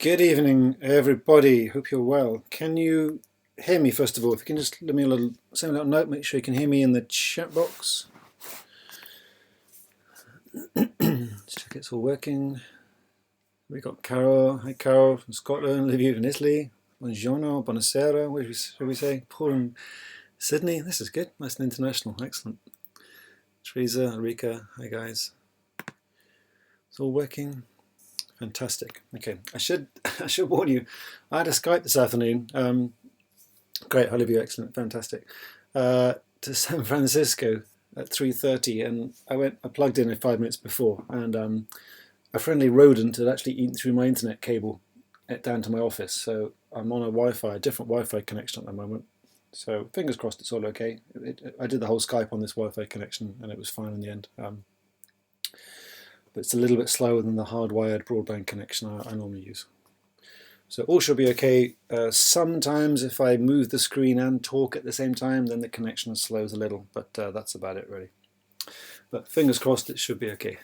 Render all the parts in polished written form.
Good evening, everybody. Hope you're well. Can you hear me, first of all? If you can just send me a little note, make sure you can hear me in the chat box. Let's check it's all working. We got Carol. Hi, Carol from Scotland. Liv in Italy. Buongiorno, buonasera. What should we say? Paul in Sydney. This is good. Nice and international. Excellent. Teresa, Rika. Hi, guys. It's all working. Fantastic. Okay, I should warn you. I had a Skype this afternoon. Great, Olivia, excellent, fantastic. To San Francisco at 3:30, and I plugged in 5 minutes before, and a friendly rodent had actually eaten through my internet cable down to my office. So I'm on a different Wi-Fi connection at the moment. So fingers crossed it's all okay. I did the whole Skype on this Wi-Fi connection, and it was fine in the end. But it's a little bit slower than the hardwired broadband connection I normally use. So all should be okay. Sometimes if I move the screen and talk at the same time, then the connection slows a little, but that's about it really. But fingers crossed it should be okay.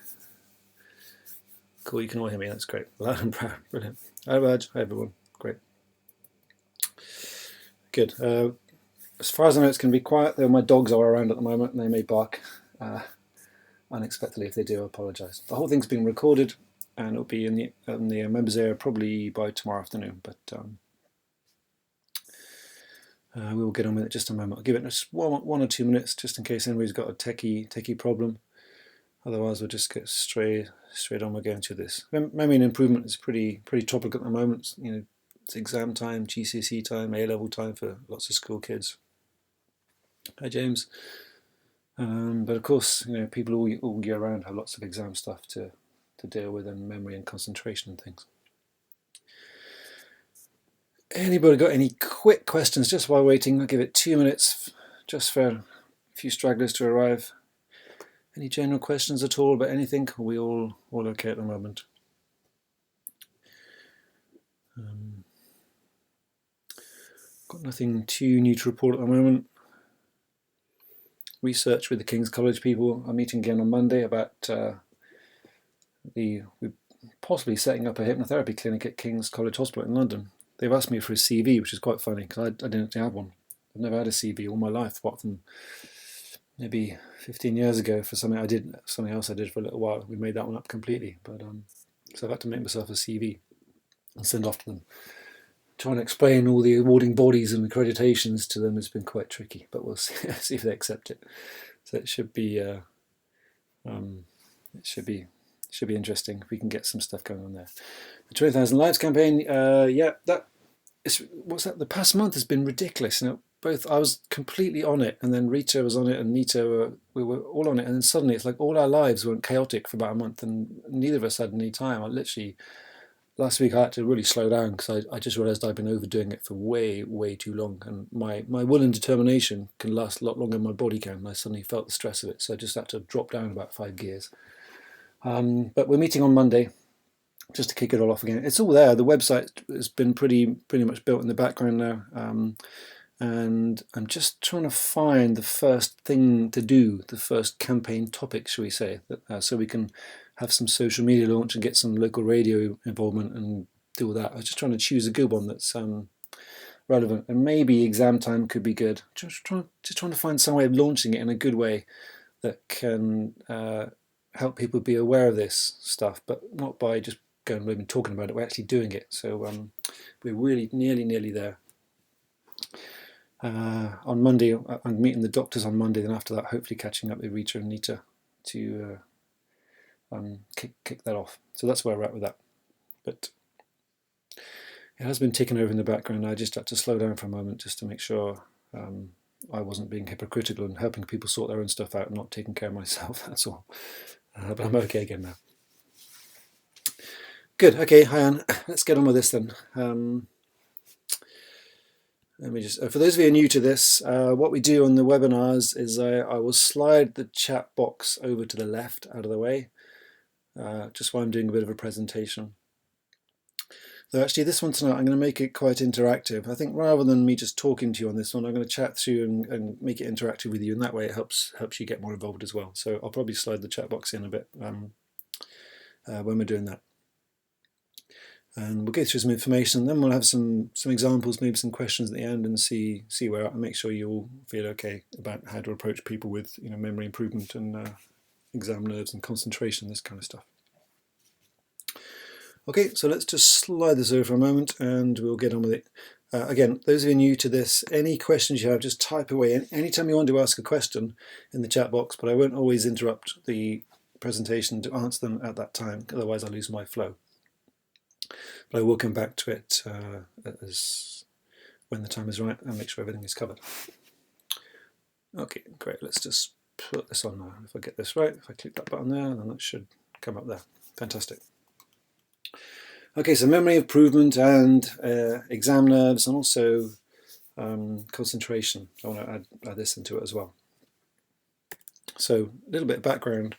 Cool, you can all hear me, that's great. Loud and proud, brilliant. Hi Raj, hi everyone, great. Good. As far as I know it's going to be quiet, though my dogs are around at the moment and they may bark unexpectedly. If they do, I apologise. The whole thing's being recorded, and it'll be in the members area probably by tomorrow afternoon, but we will get on with it just a moment. I'll give it just one or 2 minutes just in case anybody's got a techie problem. Otherwise we'll just get straight on. We're going to this. Memory and improvement is pretty topical at the moment. You know, it's exam time, GCSE time, A-level time for lots of school kids. Hi James. But of course, you know, people all year round have lots of exam stuff to deal with, and memory and concentration and things. Anybody got any quick questions just while waiting? I'll give it 2 minutes just for a few stragglers to arrive. Any general questions at all about anything? Are we all okay at the moment? Got nothing too new to report at the moment. Research with the King's College people. I'm meeting again on Monday about we're possibly setting up a hypnotherapy clinic at King's College Hospital in London. They've asked me for a CV, which is quite funny because I didn't actually have one. I've never had a CV all my life, apart from maybe 15 years ago for something else I did for a little while. We made that one up completely, but so I've had to make myself a CV and send off to them. Trying to explain all the awarding bodies and accreditations to them has been quite tricky, but we'll see if they accept it. So it should be interesting if we can get some stuff going on there. The 20,000 Lives campaign, yeah, the past month has been ridiculous. You know, I was completely on it, and then Rita was on it, and Nita, we were all on it, and then suddenly it's like all our lives went chaotic for about a month, and neither of us had any time. Last week I had to really slow down because I just realised I'd been overdoing it for way too long, and my will and determination can last a lot longer than my body can, and I suddenly felt the stress of it, so I just had to drop down about 5 gears. But we're meeting on Monday just to kick it all off again. It's all there. The website has been pretty much built in the background now, and I'm just trying to find the first thing to do, the first campaign topic, shall we say, so we can have some social media launch and get some local radio involvement and do all that. I was just trying to choose a good one that's relevant, and maybe exam time could be good. Just trying to find some way of launching it in a good way that can help people be aware of this stuff, but not by just going and talking about it. We're actually doing it. So we're really nearly there. On Monday, I'm meeting the doctors on Monday, then after that, hopefully catching up with Rita and Nita to kick that off. So that's where we're at with that. But it has been ticking over in the background. I just had to slow down for a moment just to make sure I wasn't being hypocritical and helping people sort their own stuff out and not taking care of myself. That's all. But I'm okay again now. Good. Okay, hi Anne. Let's get on with this then. Let me just, for those of you new to this, what we do on the webinars is I will slide the chat box over to the left out of the way, just while I'm doing a bit of a presentation. So actually this one tonight, I'm going to make it quite interactive. I think rather than me just talking to you on this one, I'm going to chat through and make it interactive with you, and that way it helps you get more involved as well. So I'll probably slide the chat box in a bit when we're doing that. And we'll go through some information, and then we'll have some examples, maybe some questions at the end, and see where, and make sure you all feel okay about how to approach people with memory improvement and exam nerves and concentration, this kind of stuff. Okay, so let's just slide this over for a moment and we'll get on with it. Again, those of you new to this, any questions you have, just type away. Anytime you want to ask a question in the chat box, but I won't always interrupt the presentation to answer them at that time, otherwise I'll lose my flow. But I will come back to it when the time is right and make sure everything is covered. Okay, great. Let's just put this on now. If I get this right, if I click that button there, then that should come up there. Fantastic. Okay, so memory improvement and exam nerves, and also concentration. I want to add this into it as well. So a little bit of background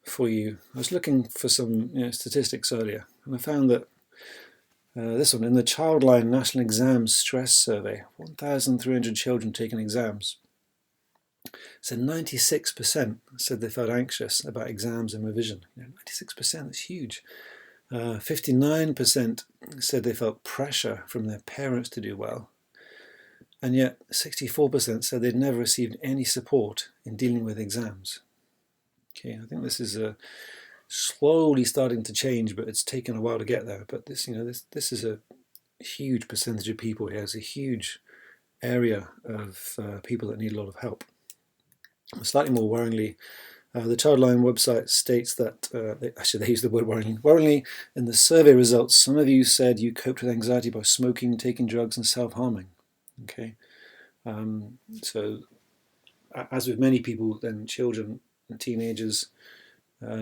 for you. I was looking for some statistics earlier, and I found that this one, in the Childline National Exam Stress Survey, 1,300 children taking exams. So 96% said they felt anxious about exams and revision. 96%, that's huge. 59% said they felt pressure from their parents to do well. And yet 64% said they'd never received any support in dealing with exams. Okay, I think this is slowly starting to change, but it's taken a while to get there. But this is a huge percentage of people here. It's a huge area of people that need a lot of help. Slightly more worryingly, the Childline website states that, they use the word worryingly. Worryingly, in the survey results, some of you said you coped with anxiety by smoking, taking drugs, and self-harming. Okay, so as with many people, then children and teenagers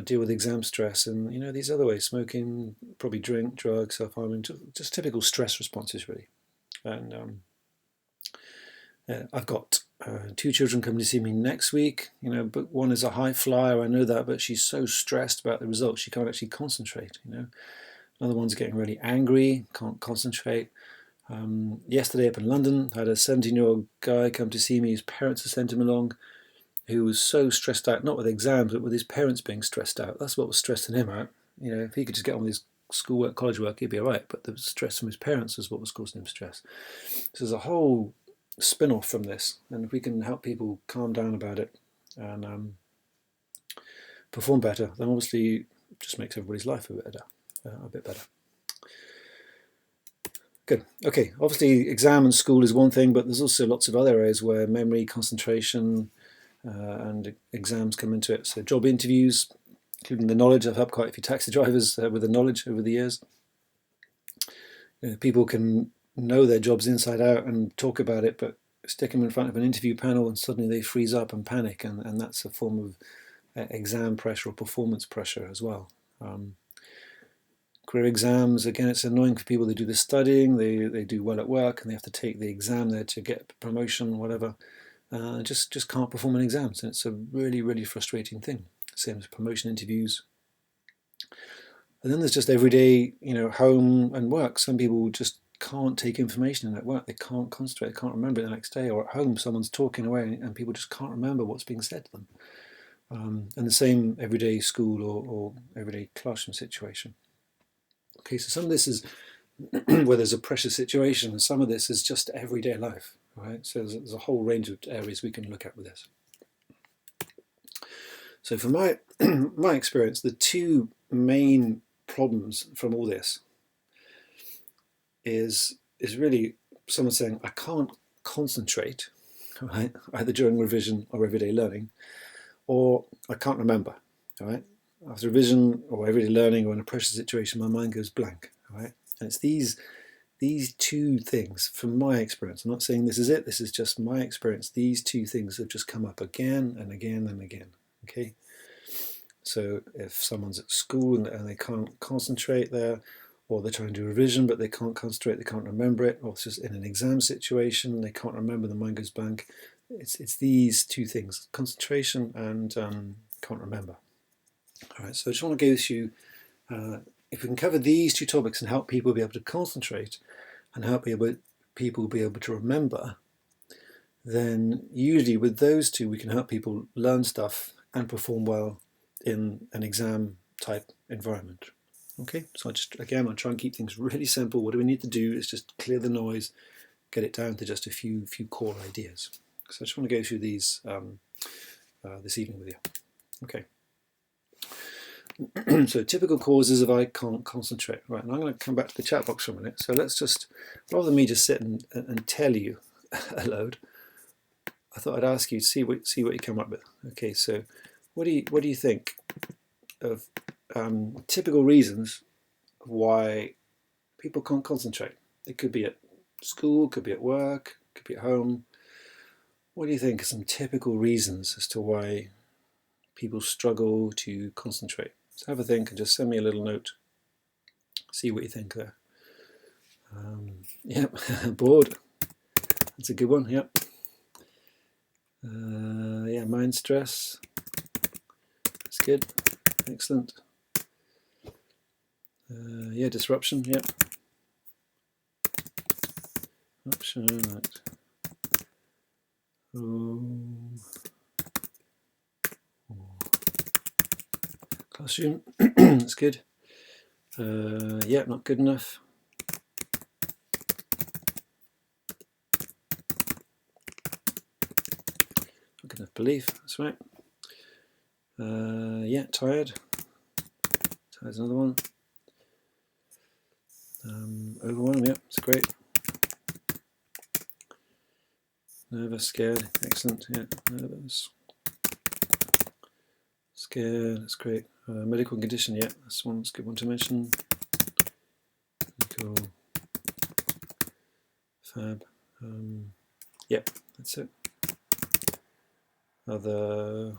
deal with exam stress, and these other ways: smoking, probably drink, drugs, self-harming, just typical stress responses, really. And I've got 2 children coming to see me next week, but one is a high flyer, I know that, but she's so stressed about the results she can't actually concentrate. Another one's getting really angry, can't concentrate. Yesterday up in London, I had a 17-year-old guy come to see me. His parents had sent him along, who was so stressed out, not with exams, but with his parents being stressed out. That's what was stressing him out. If he could just get on with his schoolwork, college work, he'd be all right. But the stress from his parents was what was causing him stress. So there's a whole spin-off from this, and if we can help people calm down about it and perform better, then obviously it just makes everybody's life a bit better. Good. Okay, obviously exam and school is one thing, but there's also lots of other areas where memory, concentration and exams come into it. So job interviews, including the knowledge. I've helped quite a few taxi drivers with the knowledge over the years. People can know their jobs inside out and talk about it, but stick them in front of an interview panel and suddenly they freeze up and panic, and that's a form of exam pressure or performance pressure as well. Career exams, again, it's annoying for people. They do the studying, they do well at work, and they have to take the exam there to get promotion, whatever. Just can't perform in exams, and it's a really, really frustrating thing. Same as promotion interviews. And then there's just everyday, home and work. Some people just can't take information in at work. They can't concentrate, they can't remember it the next day. Or at home, someone's talking away and people just can't remember what's being said to them. And the same everyday school or everyday classroom situation. Okay, so some of this is where there's a pressure situation, and some of this is just everyday life, right? So there's a whole range of areas we can look at with this. So from my experience, the 2 main problems from all this is really someone saying, I can't concentrate, right, either during revision or everyday learning, or I can't remember, right? After revision or everyday learning or in a pressure situation, my mind goes blank, right? And it's these 2 things, from my experience. I'm not saying this is it, this is just my experience. These 2 things have just come up again and again and again, okay? So if someone's at school and they can't concentrate there, or they're trying to do revision but they can't concentrate, they can't remember it, or it's just in an exam situation, they can't remember, the mind goes blank. It's these 2 things, concentration and can't remember. All right, so I just want to go through, if we can cover these 2 topics and help people be able to concentrate and help people be able to remember, then usually with those 2 we can help people learn stuff and perform well in an exam type environment. Okay, so I try and keep things really simple. What do we need to do is just clear the noise, get it down to just a few core ideas. So I just want to go through these this evening with you. Okay. So typical causes of I can't concentrate. Right, and I'm going to come back to the chat box for a minute. So let's just, rather than me just sit and tell you a load, I thought I'd ask you to see what you come up with. Okay, so what do you think of typical reasons why people can't concentrate? It could be at school, could be at work, could be at home. What do you think are some typical reasons as to why people struggle to concentrate? So have a think and just send me a little note. See what you think there. Yep, bored. That's a good one. Yep. Yeah, mind stress. That's good. Excellent. Yeah, disruption. Yep. Option. Right. Classroom. That's good. Yeah, not good enough. Not good enough belief. That's right. Yeah, tired. Tired's another one. Overwhelmed. Yeah, it's great. Nervous, scared. Excellent. Yeah, nervous. Scared. That's great. Medical condition. Yeah, that's one. That's a good one to mention. Medical. Fab. Yep, that's it. Other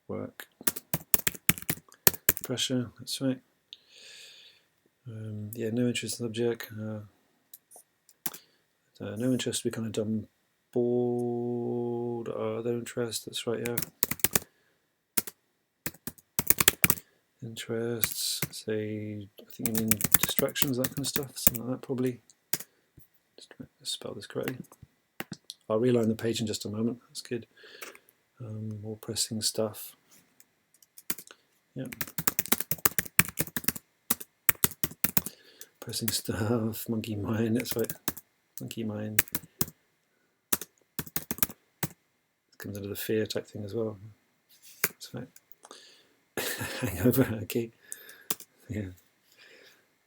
work. Pressure. That's right. Yeah, no interest in the subject. No interest, we kind of done. Bored. Other interest. That's right. Yeah. Interests. Say, I think you mean distractions, that kind of stuff. Something like that, probably. Just spell this correctly. I'll reline the page in just a moment. That's good. More pressing stuff. Yep. Pressing stuff. Monkey mind. That's right. Monkey mind. It comes under the fear type thing as well. That's right. Hangover. Okay. Yeah.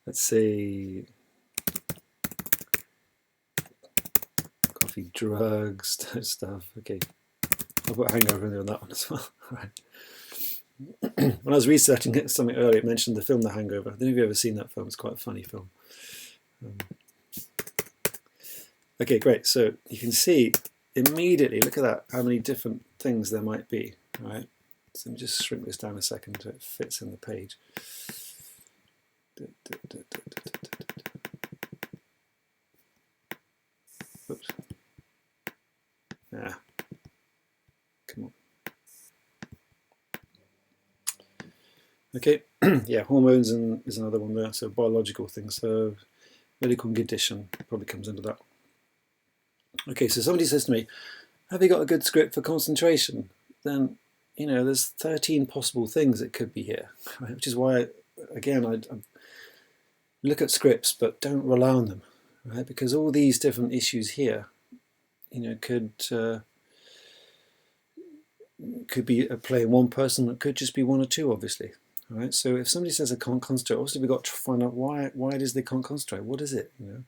Let's say coffee, drugs, stuff. Okay. I'll put hangover in there on that one as well. All right. When I was researching something earlier, it mentioned the film The Hangover. I don't know if you've ever seen that film. It's quite a funny film. Okay, great. So you can see immediately, look at that, how many different things there might be. All right. So let me just shrink this down a second so it fits in the page. Oops. Ah. Come on. Okay, yeah, hormones is another one there. So biological things. So medical condition probably comes under that. Okay, so somebody says to me, have you got a good script for concentration? Then, you know, there's 13 possible things that could be here, right? Which is why, again, I look at scripts, but don't rely on them, right? Because all these different issues here, you know, could be at play in one person, it could just be one or two, obviously. All right, so if somebody says I can't concentrate, obviously we've got to find out why it is they can't concentrate. What is it? You know,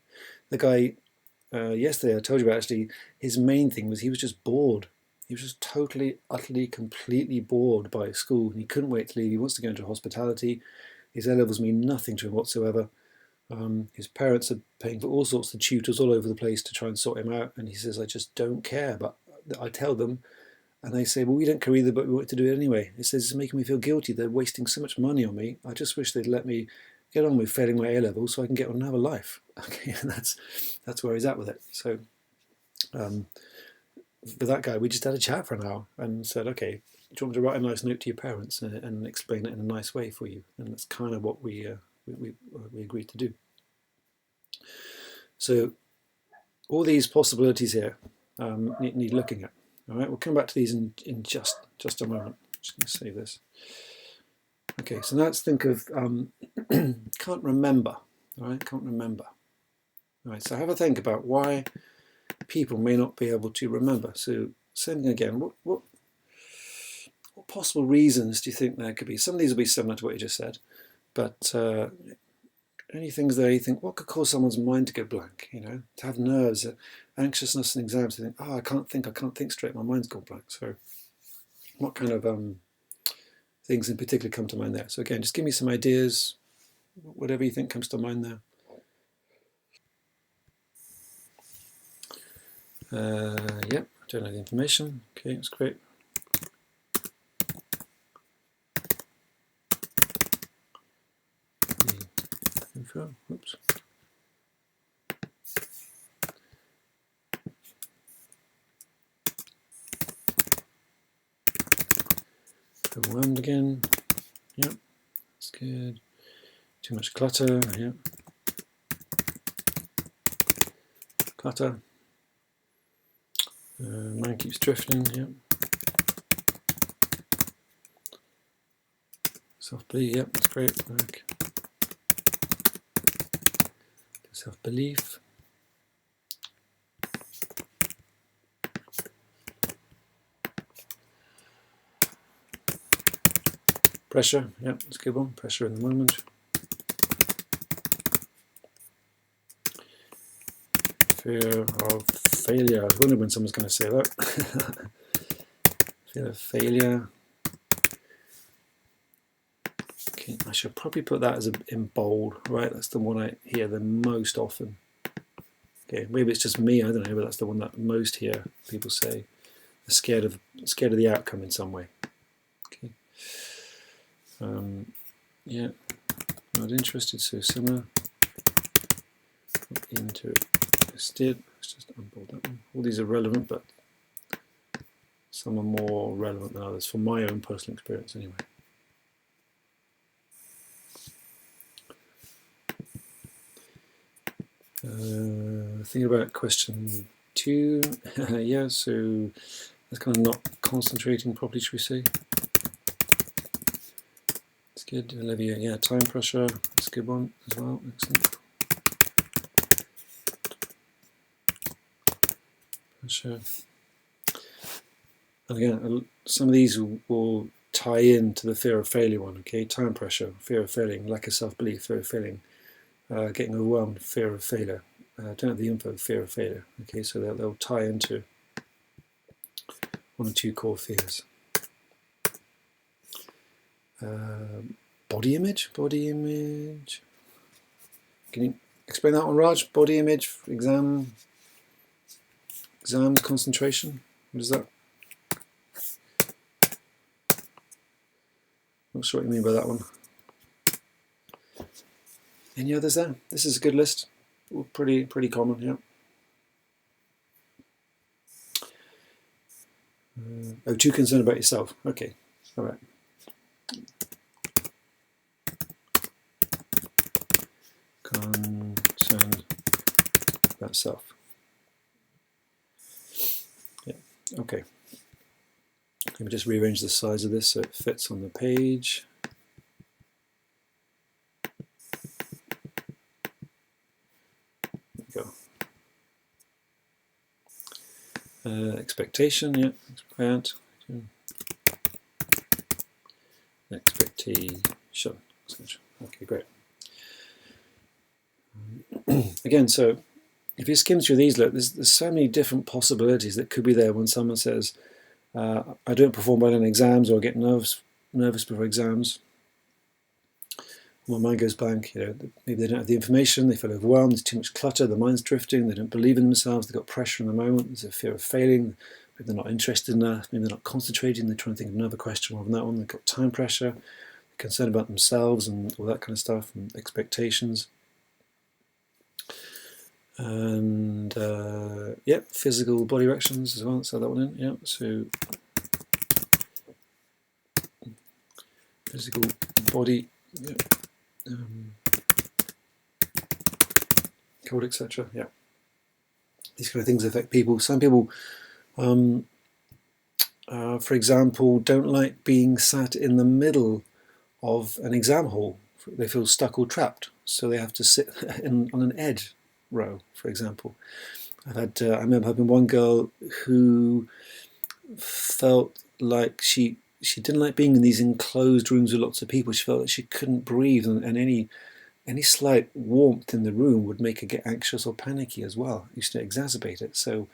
the guy yesterday I told you about, actually, his main thing was he was just bored. He was just totally, utterly, completely bored by school, and he couldn't wait to leave. He wants to go into hospitality. His A-levels mean nothing to him whatsoever. His parents are paying for all sorts of tutors all over the place to try and sort him out, and he says, I just don't care. But I tell them, and they say, well, we don't care either, but we want to do it anyway. It says, it's making me feel guilty. They're wasting so much money on me. I just wish they'd let me get on with failing my A-level so I can get on and have a life. Okay, and that's where he's at with it. So with that guy, we just had a chat for an hour and said, okay, do you want me to write a nice note to your parents and explain it in a nice way for you? And that's kind of what we agreed to do. So all these possibilities here need looking at. All right, we'll come back to these in just a moment. I'm just going to save this. Okay, so now let's think of can't remember. All right, can't remember. All right, so have a think about why people may not be able to remember. So same thing again. What possible reasons do you think there could be? Some of these will be similar to what you just said, but any things there you think, what could cause someone's mind to go blank? You know, to have nerves, anxiousness in exams, to think, oh, I can't think straight, my mind's gone blank. So what kind of things in particular come to mind there? So again, just give me some ideas, whatever you think comes to mind there. Yep, don't know the information. Okay, that's great. Info. Oops. Overwhelmed again. Yep, that's good. Too much clutter. Yep. Clutter. Mind keeps drifting. Yep. Self-belief. Yep, that's great. Okay. Self-belief. Pressure. Yep, that's a good one. Pressure in the moment. Fear of failure. I was wondering when someone's going to say that. Fear of failure. Okay, I should probably put that as in bold, right? That's the one I hear the most often. Okay, maybe it's just me, I don't know, but that's the one that most hear people say. They're scared of the outcome in some way. Okay. Yeah, not interested, so similar. Into interested. Let's just unbold that one. All these are relevant, but some are more relevant than others, from my own personal experience anyway. Think about question 2. Yeah, so that's kind of not concentrating properly, should we say? It's good. Olivia, yeah, time pressure. That's a good one as well. Excellent. Pressure. And again, some of these will tie into the fear of failure one. Okay, time pressure, fear of failing, lack of self-belief, fear of failing, getting overwhelmed, fear of failure. Don't have the info, fear of failure. Okay, so they'll tie into one or two core fears. Body image. Can you explain that one, Raj? Body image, exams, concentration. What is that? Not sure what you mean by that one. Any others there? This is a good list. Pretty common, yeah. Oh, too concerned about yourself. Okay, all right. Concerned about self. Yeah, okay. Let me just rearrange the size of this so it fits on the page. There we go. Expectation, yeah, expect. Expectation. Okay, great. Again, so if you skim through these, look, there's so many different possibilities that could be there when someone says, I don't perform well in exams, or I get nervous before exams. My mind goes blank. You know, maybe they don't have the information, they feel overwhelmed, there's too much clutter, the mind's drifting, they don't believe in themselves, they've got pressure in the moment, there's a fear of failing, maybe they're not interested enough, maybe they're not concentrating, they're trying to think of another question rather than that one, they've got time pressure, they're concerned about themselves and all that kind of stuff, and expectations. And yeah, physical body reactions as well. Let's add that one in. Yeah, so physical body, yeah. Cold, etc. Yeah, these kind of things affect people. Some people, for example, don't like being sat in the middle of an exam hall. They feel stuck or trapped, so they have to sit on an edge row, for example. I remember having one girl who felt like she didn't like being in these enclosed rooms with lots of people. She felt that she couldn't breathe, and any slight warmth in the room would make her get anxious or panicky as well. It used to exacerbate it. So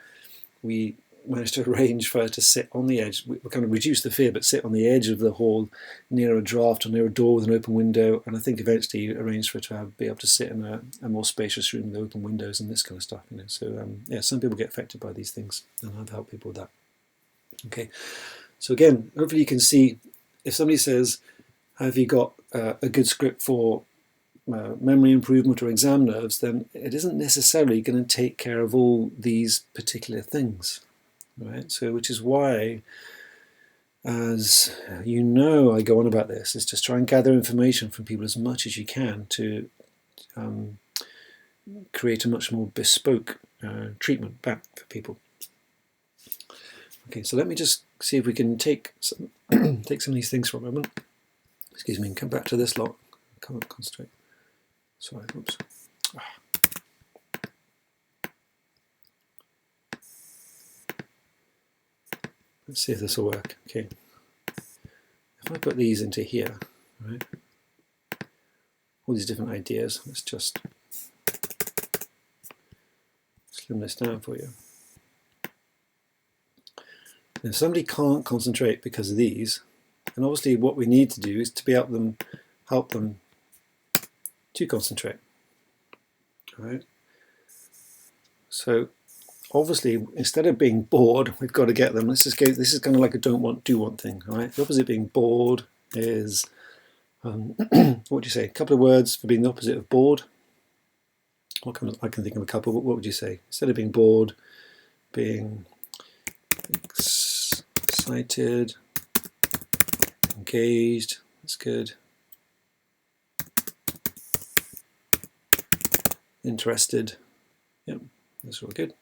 we managed to arrange for her to sit on the edge. We kind of reduced the fear, but sit on the edge of the hall near a draft or near a door with an open window. And I think eventually arranged for her to be able to sit in a more spacious room with open windows and this kind of stuff. So yeah, some people get affected by these things, and I've helped people with that. Okay, so again, hopefully you can see if somebody says, have you got a good script for memory improvement or exam nerves, then it isn't necessarily going to take care of all these particular things, right? So which is why, as you know, I go on about this, is just try and gather information from people as much as you can to create a much more bespoke treatment back for people. Okay, so let me just see if we can take some take some of these things for a moment. Excuse me, and come back to this lot. I can't concentrate. Sorry, oops. Let's see if this will work. Okay. If I put these into here, right? All these different ideas. Let's just slim this down for you. If somebody can't concentrate because of these, then obviously what we need to do is to help them to concentrate. All right. So obviously, instead of being bored, we've got to get them. Let's just go. This is kind of like a don't want, do want thing. All right. The opposite of being bored is what would you say? A couple of words for being the opposite of bored. I can think of a couple. What would you say? Instead of being bored, being excited, engaged. That's good. Interested. Yep, that's all good.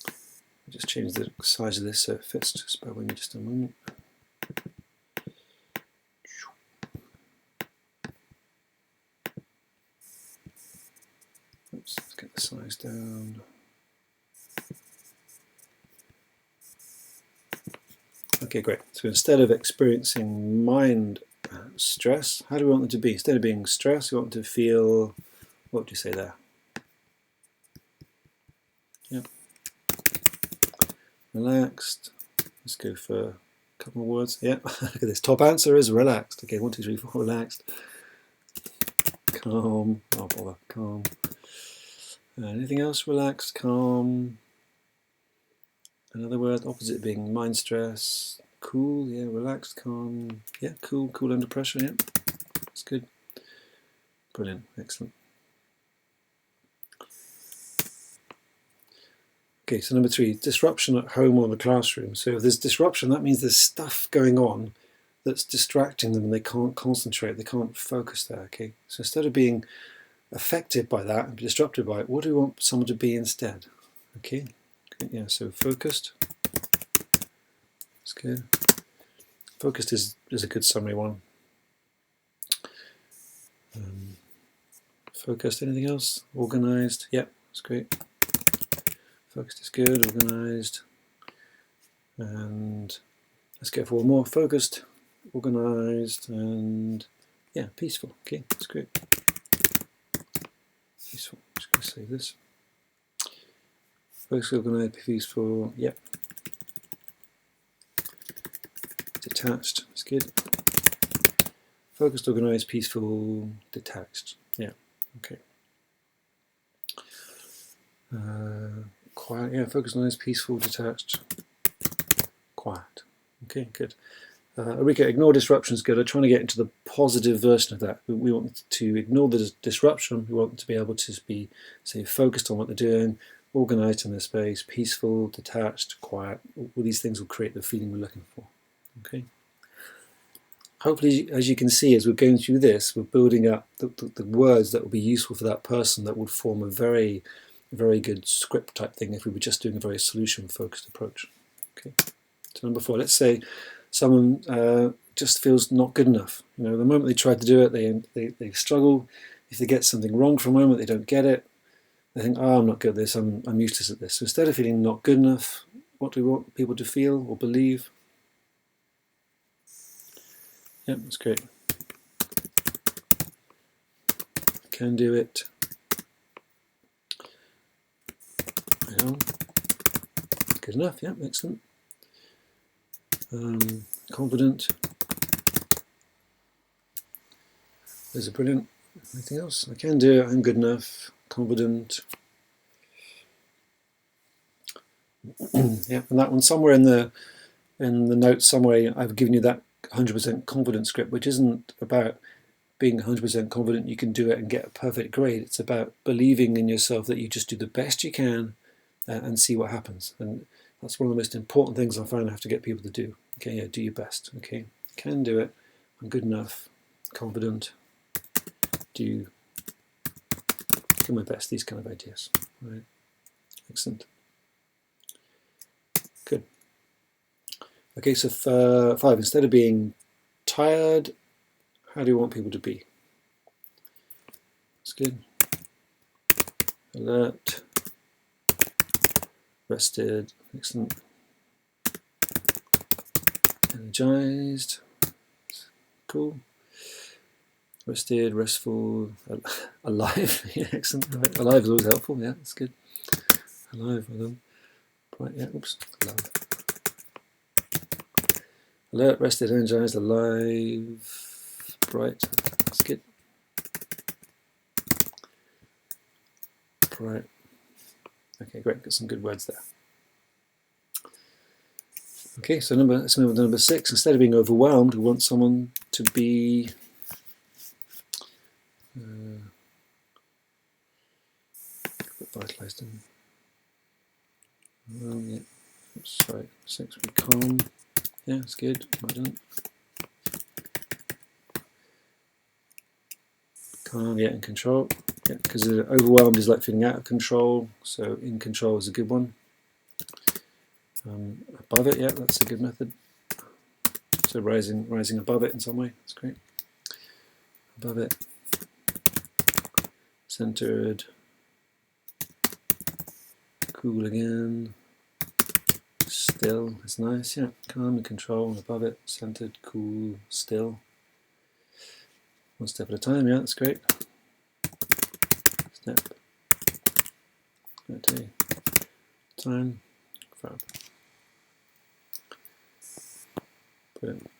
I'll just change the size of this so it fits. Just bear with me just a moment. Oops, let's get the size down. Okay, great. So instead of experiencing mind stress, how do we want them to be? Instead of being stressed, we want them to feel, what would you say there? Yep. Relaxed. Let's go for a couple more words. Yeah, look at this. Top answer is relaxed. Okay, 1, 2, 3, 4, relaxed. Calm. Oh, bother. Calm. Anything else? Relaxed, calm. Another word, opposite being mind stress. Cool, yeah, relaxed, calm. Yeah, cool, cool under pressure, yeah. That's good. Brilliant, excellent. Okay, so number 3, disruption at home or the classroom. So if there's disruption, that means there's stuff going on that's distracting them and they can't concentrate, they can't focus there, okay? So instead of being affected by that and disrupted by it, what do we want someone to be instead? Okay, yeah, so focused. That's good. Focused is a good summary one. Focused, anything else? Organized, yep, that's great. Focused is good, organized. And let's go for one more. Focused, organized, and yeah, peaceful. Okay, that's great. Peaceful, I'm just going to save this. Focused, organized, peaceful, yep. Detached, that's good. Focused, organized, peaceful, detached. Yeah, okay. Quiet, yeah, focused, organized, peaceful, detached, quiet. Okay, good. Erika, ignore disruption is good. I'm trying to get into the positive version of that. We want to ignore the disruption. We want them to be able to be, say, focused on what they're doing, organized in their space, peaceful, detached, quiet. All these things will create the feeling we're looking for. Okay. Hopefully, as you can see, as we're going through this, we're building up the words that will be useful for that person that would form a very, very good script type thing if we were just doing a very solution-focused approach. Okay. So number 4, let's say someone just feels not good enough. You know, the moment they try to do it, they struggle. If they get something wrong for a moment, they don't get it. They think, oh, I'm not good at this, I'm useless at this. So instead of feeling not good enough, what do we want people to feel or believe? Yep, that's great. Can do it. Good enough, yeah, excellent. Confident. Those are brilliant. Anything else? I can do it, I'm good enough. Confident. Yeah, and that one somewhere in the notes somewhere I've given you that 100% confident script, which isn't about being 100% confident you can do it and get a perfect grade. It's about believing in yourself that you just do the best you can and see what happens. And that's one of the most important things I find I have to get people to do. Okay, yeah, do your best. Okay, can do it. I'm good enough. Confident. Do my best. These kind of ideas. All right. Excellent. Good. Okay, so 5. Instead of being tired, how do you want people to be? That's good. Alert. Rested. Excellent. Energized. Cool. Rested, restful, alive. Yeah, excellent. Right. Alive is always helpful. Yeah, that's good. Alive, well done. Right, yeah, oops. Alive. Alert, rested, energized, alive. Bright. That's good. Bright. Okay, great. Got some good words there. Okay, so let's move on to number 6. Instead of being overwhelmed, we want someone to be vitalized. Well, yeah. Oops, sorry. 6. Be calm. Yeah, that's good. Well done. Calm, yeah, in control. Yeah, because overwhelmed is like feeling out of control. So in control is a good one. Above it, yeah, that's a good method. So rising above it in some way. That's great. Above it. Centered. Cool again. Still. It's nice. Yeah. Calm and control. Above it. Centered. Cool. Still. One step at a time. Yeah, that's great. Step. At a time. Fab. Brilliant.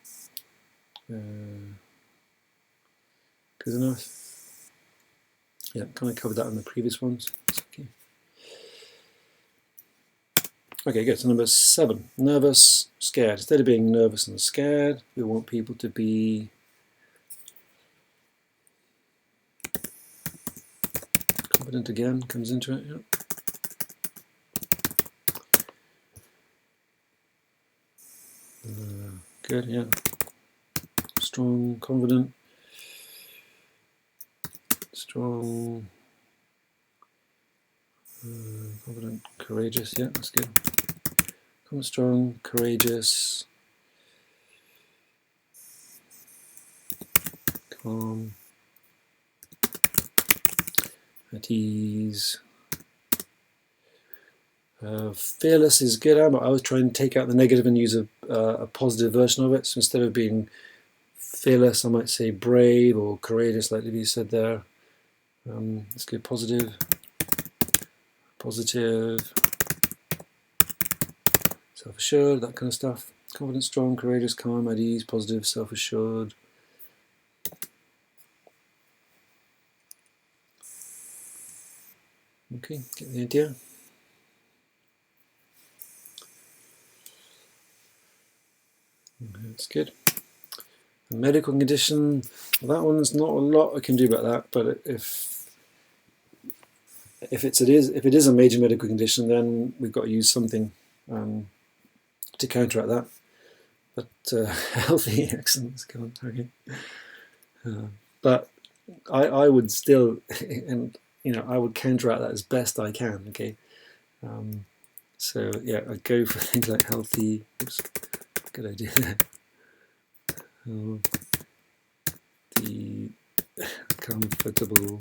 Good enough. Yeah, kind of covered that in the previous ones. Okay. Okay, good. So number 7, nervous, scared. Instead of being nervous and scared, we want people to be confident again, comes into it. Yeah. Good, yeah. Strong, confident. Strong, confident, courageous. Yeah, that's good. Come strong, courageous, calm, at ease. Fearless is good. I was trying to take out the negative and use a positive version of it. So instead of being fearless, I might say brave or courageous, like Livy said there. That's good. Positive, self-assured, that kind of stuff. Confident, strong, courageous, calm, at ease, positive, self-assured. Okay, get the idea. That's good. A medical condition, that one's not a lot I can do about that, but if it is a major medical condition, then we've got to use something to counteract that. But healthy, excellent, okay. But I would still, and I would counteract that as best I can. Okay, so yeah, I'd go for things like healthy. Oops, good idea. healthy, comfortable,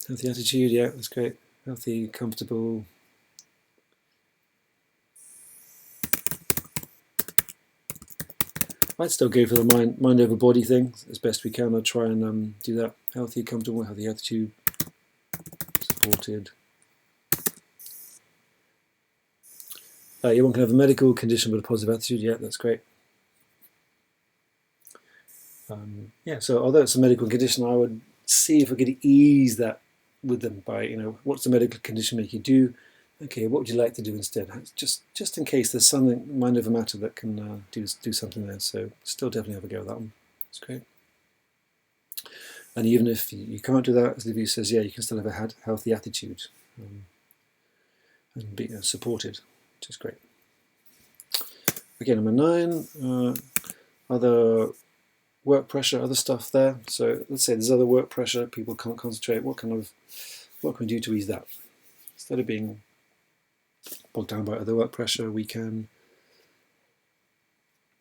healthy attitude, yeah, that's great. Healthy, comfortable. I'd still go for the mind over body thing as best we can. I'll try and do that. Healthy, comfortable, healthy attitude, supported. You can have a medical condition but a positive attitude. Yeah, that's great. Yeah, so although it's a medical condition, I would see if I could ease that with them by, what's the medical condition make you do? Okay, what would you like to do instead? Just in case there's something mind over matter that can do something there. So still definitely have a go at that one. That's great. And even if you can't do that, as Livia says, yeah, you can still have a healthy attitude and be supported, which is great. Okay, number 9, other work pressure, other stuff there. So let's say there's other work pressure, people can't concentrate. What can we do to ease that? Instead of being bogged down by other work pressure, we can,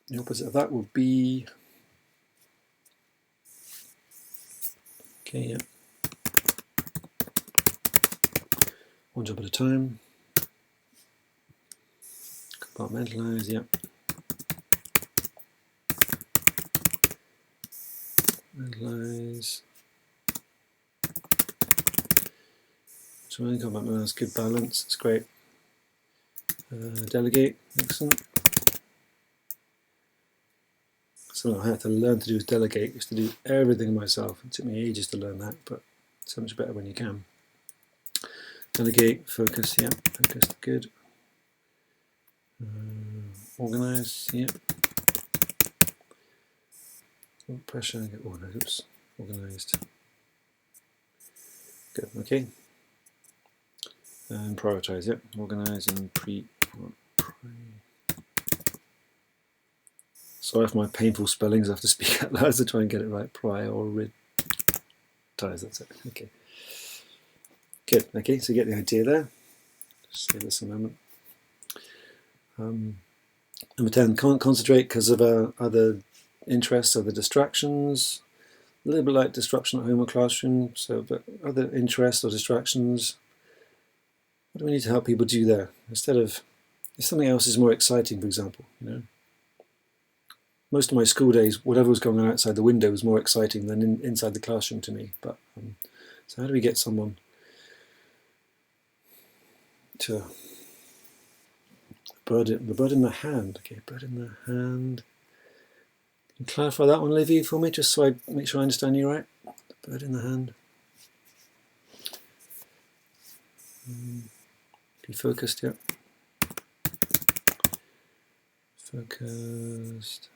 the opposite of that would be, okay, yeah, one job at a time, compartmentalize, yeah. Compartmentalize. Try and compartmentalize, good balance, it's great. Delegate, excellent. Something I had to learn to do is delegate. I used to do everything myself. It took me ages to learn that, but so much better when you can. Delegate, focus, yeah, focused, good. Organize, yeah. Pressure, get organized, oops, organized. Good, okay. And prioritize, yeah, organize and Sorry for my painful spellings, I have to speak out loud to try and get it right. Prioritize, that's it, okay. Good, okay, so you get the idea there. Just say this a moment. Number 10, can't concentrate because of other interests, other distractions. A little bit like disruption at home or classroom, so but other interests or distractions. What do we need to help people do there? Instead of, if something else is more exciting, for example, most of my school days, whatever was going on outside the window was more exciting than inside the classroom to me. But so how do we get someone to the bird in the hand? Okay, bird in the hand. Can you clarify that one, Livy, for me, just so I make sure I understand you right? The bird in the hand. Be focused, yeah. Focused.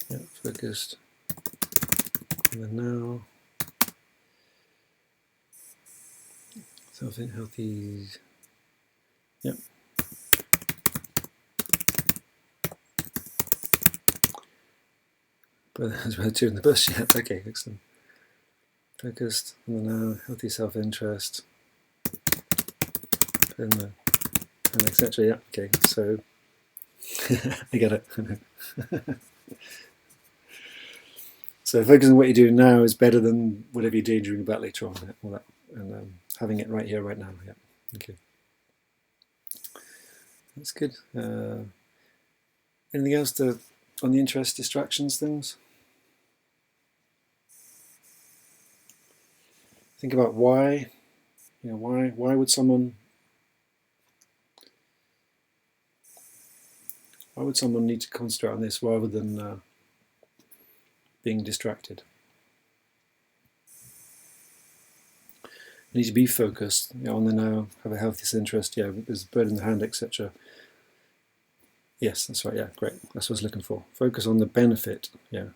Yeah, focused. And then now. Something healthy. Yep. But as we're two in the bush, yeah, okay, excellent. Focused, and then now, healthy self-interest. And etc. Yeah, okay, so I get it. So focusing on what you're doing now is better than whatever you're doing during the battle later on, all that, and having it right here, right now. Yeah, okay. That's good. Anything else on the interest, distractions, things? Think about why. Why would someone need to concentrate on this rather than being distracted? You need to be focused on the now, have a healthy interest. Yeah, there's a bird in the hand, etc. Yes, that's right. Yeah, great. That's what I was looking for. Focus on the benefit. Yeah.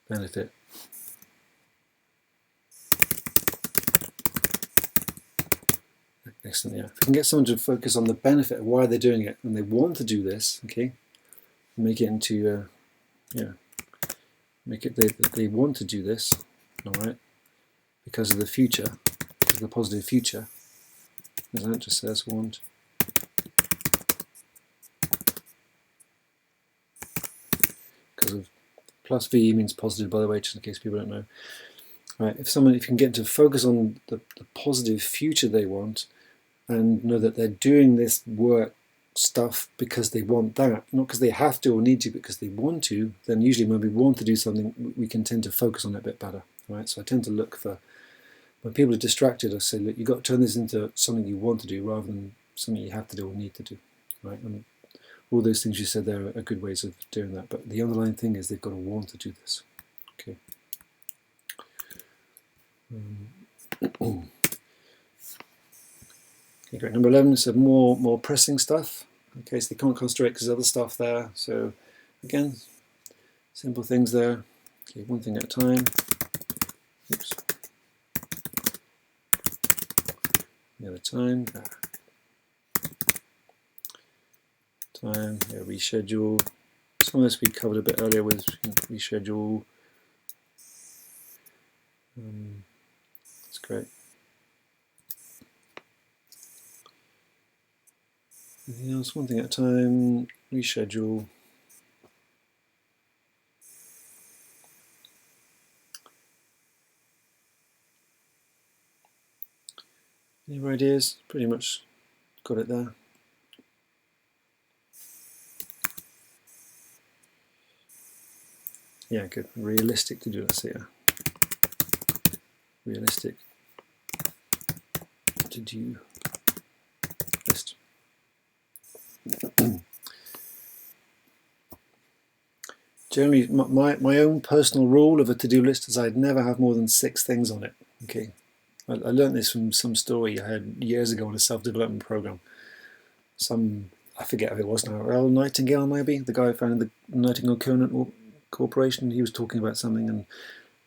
Benefit. Excellent, yeah. If we can get someone to focus on the benefit of why they're doing it and they want to do this, okay, make it into, make it they want to do this, all right, because of the future, because of the positive future, as that just says, want because of plus V means positive, by the way, just in case people don't know. Right, if you can get to focus on the positive future they want, and know that they're doing this work stuff because they want that, not because they have to or need to, but because they want to, then usually when we want to do something, we can tend to focus on it a bit better. Right, so I tend to look for, when people are distracted, I say, look, you've got to turn this into something you want to do rather than something you have to do or need to do. Right, and all those things you said there are good ways of doing that, but the underlying thing is they've got to want to do this. Okay. Okay, great. Number 11 is so more pressing stuff. Okay, so they can't concentrate because there's other stuff there. So again, simple things there. Okay, one thing at a time. Oops. The other time. Time. Yeah, reschedule. Some of this we covered a bit earlier with reschedule. That's great. Anything else? One thing at a time. Reschedule. Any other ideas? Pretty much got it there. Yeah, good. Realistic to do this here. Realistic to do list. Generally, my own personal rule of a to-do list is I'd never have more than 6 things on it. Okay, I learned this from some story I had years ago in a self-development program. I forget who it was now, Earl Nightingale maybe, the guy who founded the Nightingale Corporation. He was talking about something, and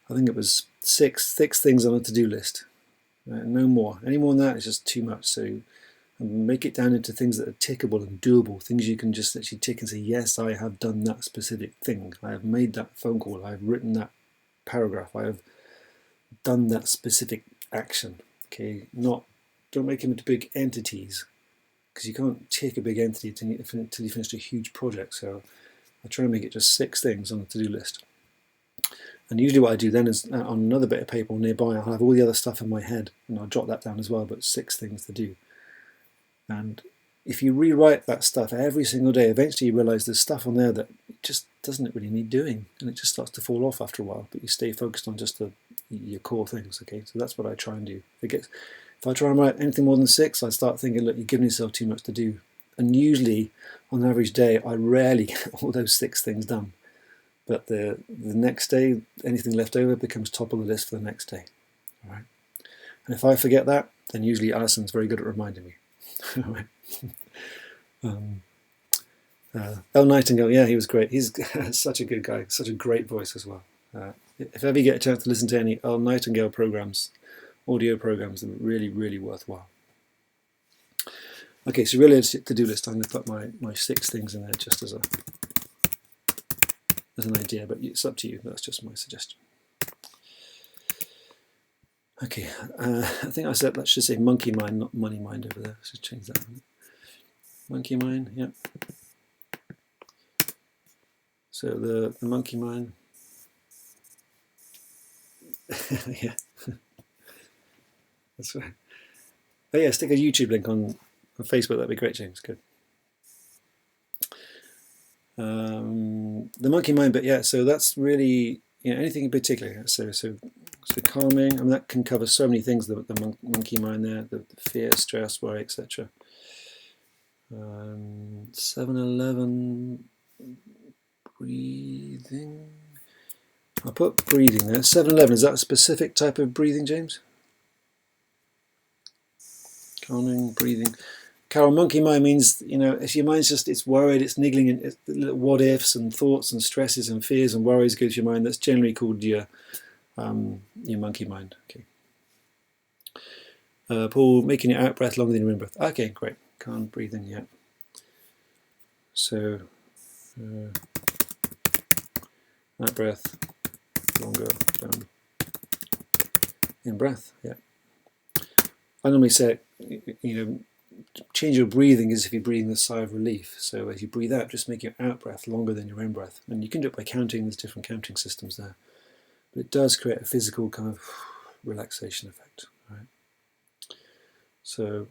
I think it was six things on a to-do list. No more. Any more than that is just too much. So make it down into things that are tickable and doable, things you can just actually tick and say, yes, I have done that specific thing. I have made that phone call. I have written that paragraph. I have done that specific action. Okay, don't make them into big entities, because you can't take a big entity until you finish a huge project. So I try and make it just 6 things on the to-do list. And usually what I do then is on another bit of paper nearby, I'll have all the other stuff in my head, and I'll jot that down as well, but 6 things to do. And if you rewrite that stuff every single day, eventually you realize there's stuff on there that just doesn't really need doing, and it just starts to fall off after a while, but you stay focused on just your core things. Okay, so that's what I try and do. If I try and write anything more than 6, I start thinking, look, you're giving yourself too much to do. And usually, on an average day, I rarely get all those 6 things done. But the next day, anything left over becomes top of the list for the next day. All right. And if I forget that, then usually Alison's very good at reminding me. Earl Nightingale, yeah, he was great. He's such a good guy, such a great voice as well. If ever you get a chance to listen to any Earl Nightingale programs, audio programs, they're really, really worthwhile. Okay, so really to-do list, I'm going to put my 6 things in there just as an idea, but it's up to you. That's just my suggestion. Okay, I think I said, let's just say monkey mind, not money mind over there. Let's just change that. Monkey mind, yeah. So the monkey mind. Yeah, that's right. Oh yeah, stick a YouTube link on Facebook. That'd be great, James. Good. The monkey mind bit, yeah. So that's really, anything in particular. So calming. I mean, that can cover so many things. The monkey mind there, the fear, stress, worry, etc. 7-11, breathing. I'll put breathing there. 7-11, is that a specific type of breathing, James? Calming, breathing. Carol, monkey mind means, if your mind's it's worried, it's niggling, and it's little what ifs and thoughts and stresses and fears and worries go through your mind. That's generally called your monkey mind. Okay. Paul, making your out breath longer than your in breath. Okay, great. Calm breathing, yeah. So, out breath longer than in breath. Yeah. I normally say, change your breathing as if you're breathing a sigh of relief. So as you breathe out, just make your out breath longer than your in breath. And you can do it by counting. There's different counting systems there. But it does create a physical kind of relaxation effect. Right? So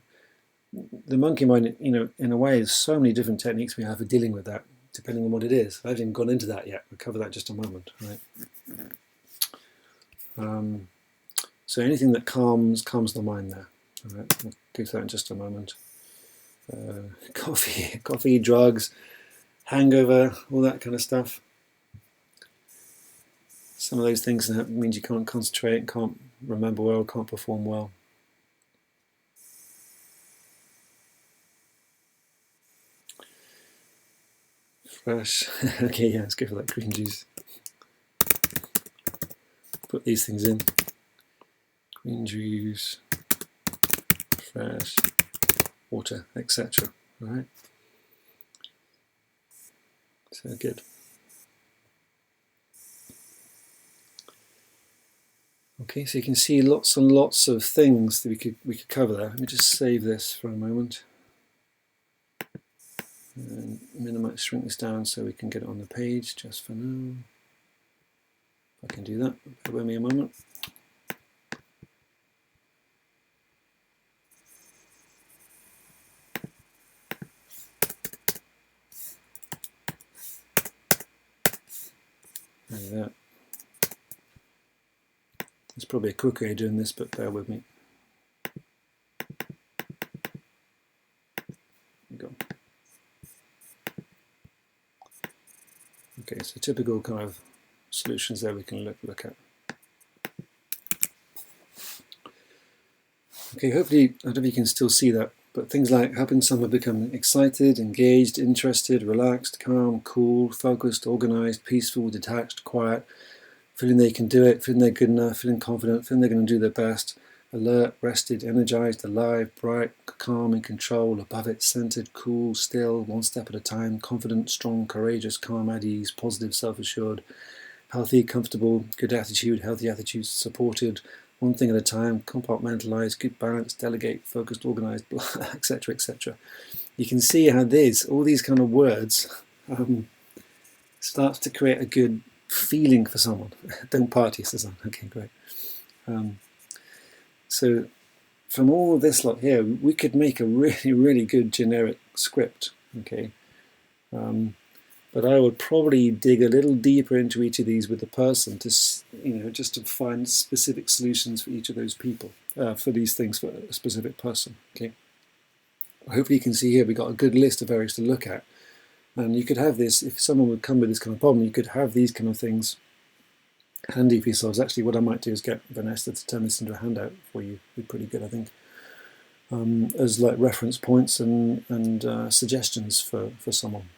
the monkey mind, in a way, there's so many different techniques we have for dealing with that, depending on what it is. I haven't even gone into that yet. We'll cover that in just a moment. Right? So anything that calms the mind there. All right, we'll go through that in just a moment. Coffee, drugs, hangover, all that kind of stuff. Some of those things means you can't concentrate, can't remember well, can't perform well. Fresh. Okay, yeah, let's go for that green juice. Put these things in. Green juice, fresh, water, etc. All right. So good. Okay, so you can see lots and lots of things that we could cover there. Let me just save this for a moment and minimize, shrink this down so we can get it on the page just for now. I can do that. Bear with me a moment. Like that. There's probably a quicker way of doing this, but bear with me. There we go. Okay, so typical kind of solutions there we can look at. Okay, hopefully, I don't know if you can still see that, but things like helping someone become excited, engaged, interested, relaxed, calm, cool, focused, organized, peaceful, detached, quiet, feeling they can do it, feeling they're good enough, feeling confident, feeling they're going to do their best, alert, rested, energized, alive, bright, calm, in control, above it, centered, cool, still, one step at a time, confident, strong, courageous, calm, at ease, positive, self-assured, healthy, comfortable, good attitude, healthy attitudes, supported, one thing at a time, compartmentalized, good balance, delegate, focused, organized, etc., etc. You can see how all these kind of words starts to create a good feeling for someone. Don't party, Suzanne. Okay, great. So from all of this lot here, we could make a really, really good generic script. Okay. But I would probably dig a little deeper into each of these with the person to, just to find specific solutions for each of those people, for these things for a specific person. Okay. Hopefully you can see here we've got a good list of areas to look at. And you could have this, if someone would come with this kind of problem, you could have these kind of things handy for yourselves. Actually, what I might do is get Vanessa to turn this into a handout for you. It'd be pretty good, I think, as like reference points and suggestions for someone.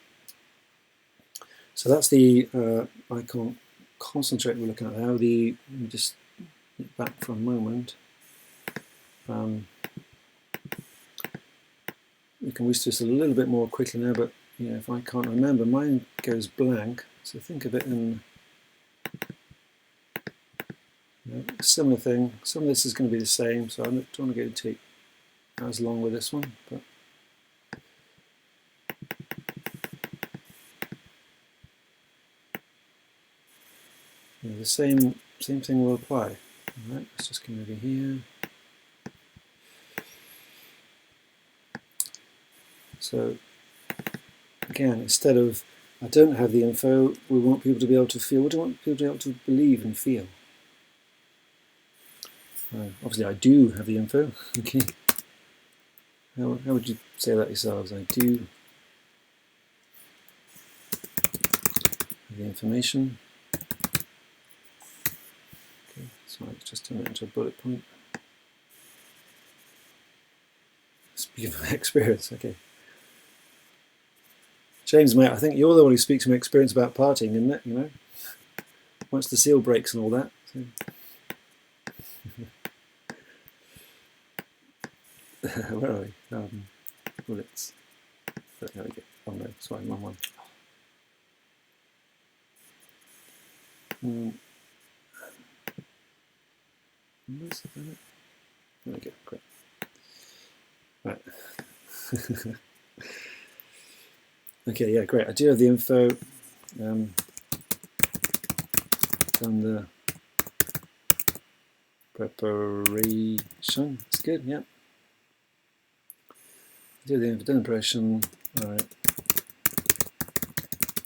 So that's the I can't concentrate. We're looking at now. Let me just get back for a moment. We can whisk this a little bit more quickly now, but if I can't remember, mine goes blank. So think of it in a similar thing. Some of this is going to be the same, so I don't want to go take as long with this one, but the same thing will apply. All right, let's just come over here. So again, instead of I don't have the info, we want people to be able to feel. We don't want people to be able to believe and feel. Obviously, I do have the info. Okay. How would you say that yourselves? I do have the information. Okay, so let's just turn it into a bullet point. Speaking from experience, okay. James, mate, I think you're the one who speaks from experience about partying, isn't it? Once the seal breaks and all that. So. Where are we? Bullets. There we go. Oh no, sorry, wrong one. There we go, great. Right. Okay, yeah, great. I do have the info. Done the preparation. It's good, yeah. Do the info, done the preparation. All right.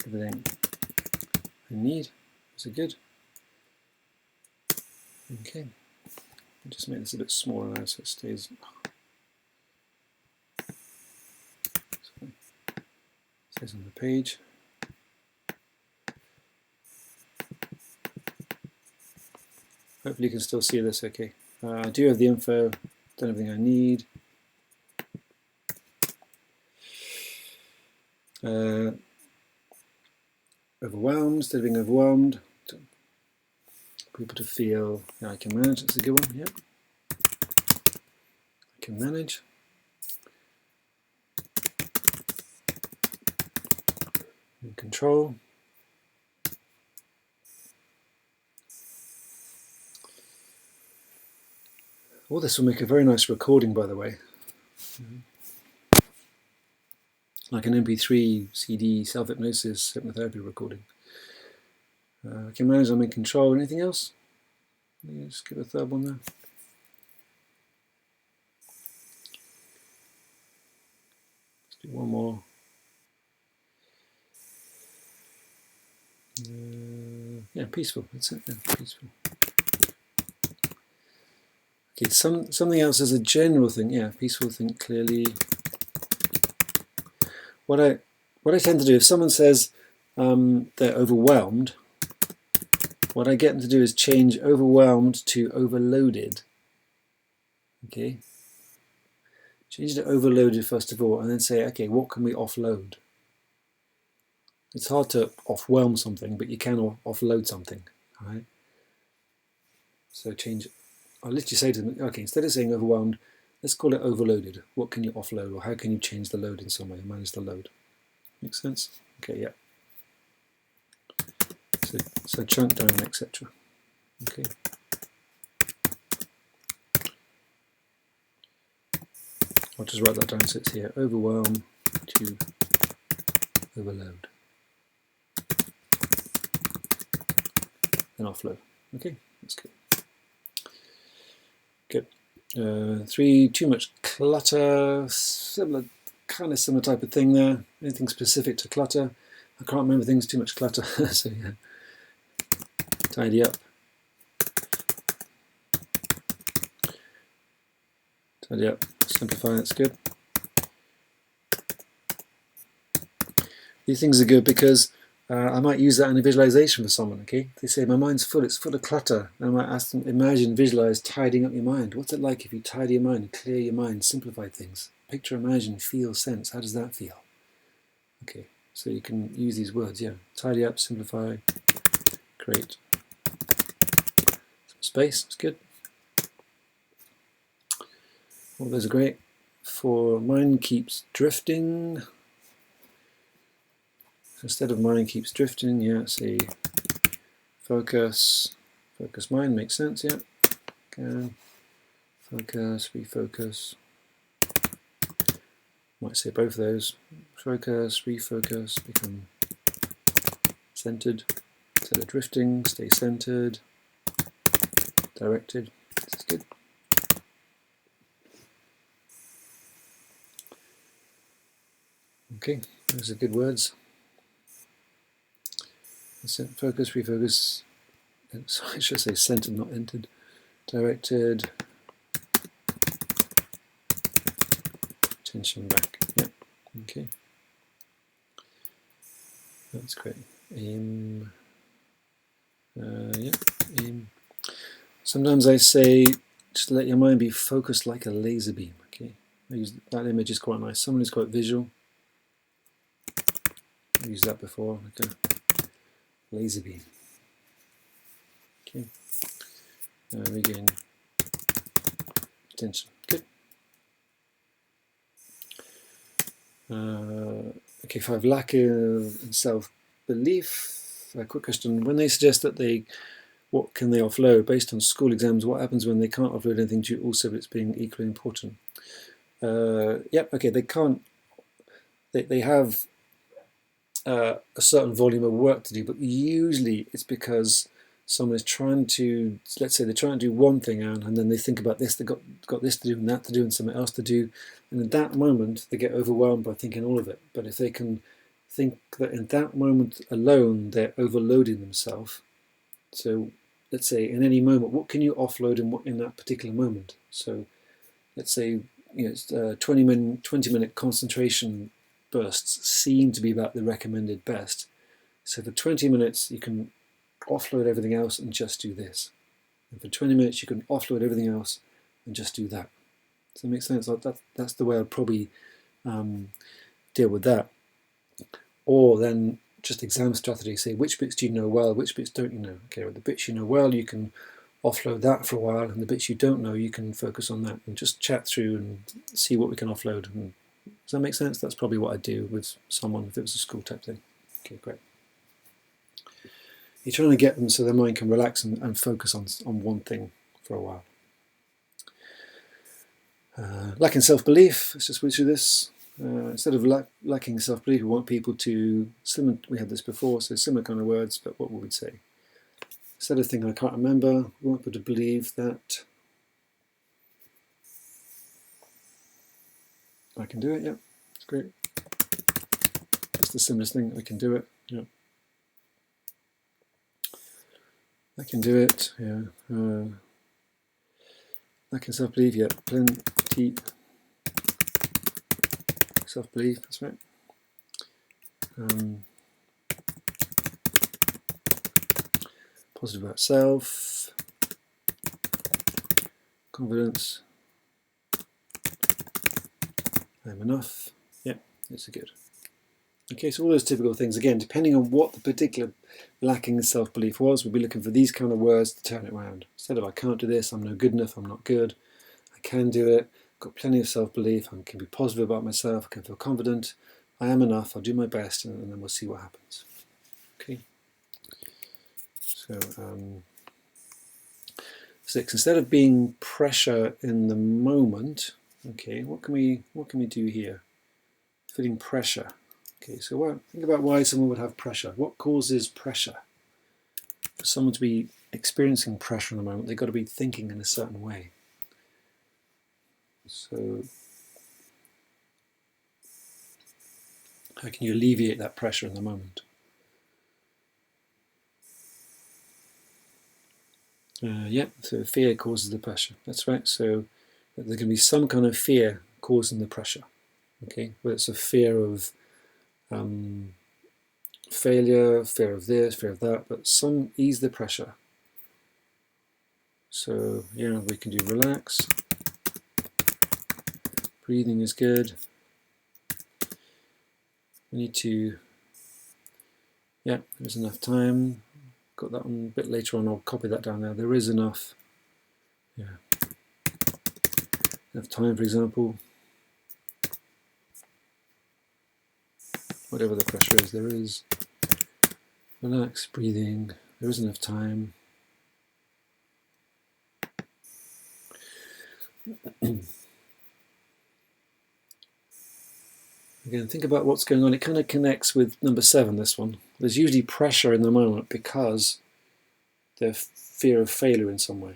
Everything I need. Is it good? Okay. I'll just make this a bit smaller now so it stays. Stays on the page. Hopefully you can still see this okay. I do have the info, done everything I need. Overwhelmed, instead of being overwhelmed. People to feel, yeah, I can manage, that's a good one, yep. I can manage. And control. All this will make a very nice recording, by the way. Like an MP3 CD self-hypnosis hypnotherapy recording. I can manage, I'm in control. Anything else? Let's give a third one there. Let's do one more. Yeah, peaceful. That's it. Yeah, peaceful. Okay, something else as a general thing. Yeah, peaceful. Think clearly. What I tend to do, if someone says they're overwhelmed, what I get them to do is change overwhelmed to overloaded. Okay. Change it to overloaded first of all, and then say, okay, what can we offload? It's hard to offwhelm something, but you can offload something. All right. So change it. I'll literally say to them, okay, instead of saying overwhelmed, let's call it overloaded. What can you offload, or how can you change the load in some way, manage the load? Make sense? Okay, yeah. So chunk down, etc. Okay. I'll just write that down so it's here. Overwhelm to overload. Then offload. Okay, that's good. Good. 3, too much clutter. Kind of similar type of thing there. Anything specific to clutter? I can't remember things, too much clutter. So yeah. Tidy up. Tidy up. Simplify, that's good. These things are good because I might use that in a visualization for someone, okay? They say, my mind's full, it's full of clutter. And I might ask them, imagine, visualize tidying up your mind. What's it like if you tidy your mind, clear your mind, simplify things? Picture, imagine, feel, sense. How does that feel? Okay, so you can use these words, yeah. Tidy up, simplify, create some space, that's good. All those are great. For mind keeps drifting. Instead of mind keeps drifting, yeah, say focus mind, makes sense, yeah. Okay. Focus, refocus. Might say both of those. Focus, refocus, become centered. Instead of drifting, stay centered, directed. That's good. Okay, those are good words. Focus, refocus. Sorry, I should say centered, not entered. Directed. Attention back. Yeah. Okay. That's great. Aim. Yeah. Aim. Sometimes I say just let your mind be focused like a laser beam. Okay. I use that image is quite nice. Someone who's quite visual. I've used that before. Like a laser beam. Okay. Regain attention. Good. Okay, 5, lack of self-belief. A quick question. When they suggest that they what can they offload based on school exams? What happens when they can't offload anything due to all subjects being equally important? Yep, okay, they can't. They have a certain volume of work to do, but usually it's because someone is trying to, let's say they're trying to do one thing, and then they think about this, they've got this to do and that to do and something else to do, and in that moment they get overwhelmed by thinking all of it. But if they can think that in that moment alone they're overloading themselves, so let's say in any moment, what can you offload in that particular moment? So let's say it's 20-minute concentration bursts seem to be about the recommended best. So for 20 minutes you can offload everything else and just do this. And for 20 minutes you can offload everything else and just do that. Does that make sense? That's the way I'd probably deal with that. Or then just exam strategy, say which bits do you know well, which bits don't you know. Okay, well, the bits you know well you can offload that for a while, and the bits you don't know you can focus on that and just chat through and see what we can offload. And does that make sense? That's probably what I'd do with someone if it was a school type thing. Okay, great. You're trying to get them so their mind can relax and focus on one thing for a while. Lacking self-belief, let's just whiz through this. Instead of lacking self-belief, we want people to, we had this before, so similar kind of words, but what would we say? Instead of thinking I can't remember, we want people to believe that I can do it, yeah, it's great. It's the simplest thing, I can do it, yeah. I can do it, yeah. Lacking self-belief, yeah, plenty. Self-belief, that's right. Positive about self, confidence, I'm enough, yeah, it's good. Okay, so all those typical things, again, depending on what the particular lacking self-belief was, we'll be looking for these kind of words to turn it around. Instead of I can't do this, I'm no good enough, I'm not good, I can do it, got plenty of self-belief, I can be positive about myself, I can feel confident, I am enough, I'll do my best, and then we'll see what happens. Okay. So 6, instead of being pressure in the moment, okay, what can we do here? Feeling pressure. Okay, so think about why someone would have pressure. What causes pressure? For someone to be experiencing pressure in the moment, they've got to be thinking in a certain way. So how can you alleviate that pressure in the moment? Yeah, so fear causes the pressure. That's right. So there can be some kind of fear causing the pressure. Okay, whether it's a fear of failure, fear of this, fear of that, but some ease the pressure. So yeah, we can do relax. Breathing is good. We need to, yeah, there's enough time. Got that one a bit later on, I'll copy that down there. There is enough, yeah, enough time, for example. Whatever the pressure is, there is. Relax, breathing, there is enough time. Again, think about what's going on. It kind of connects with number 7, this one. There's usually pressure in the moment because there's fear of failure in some way.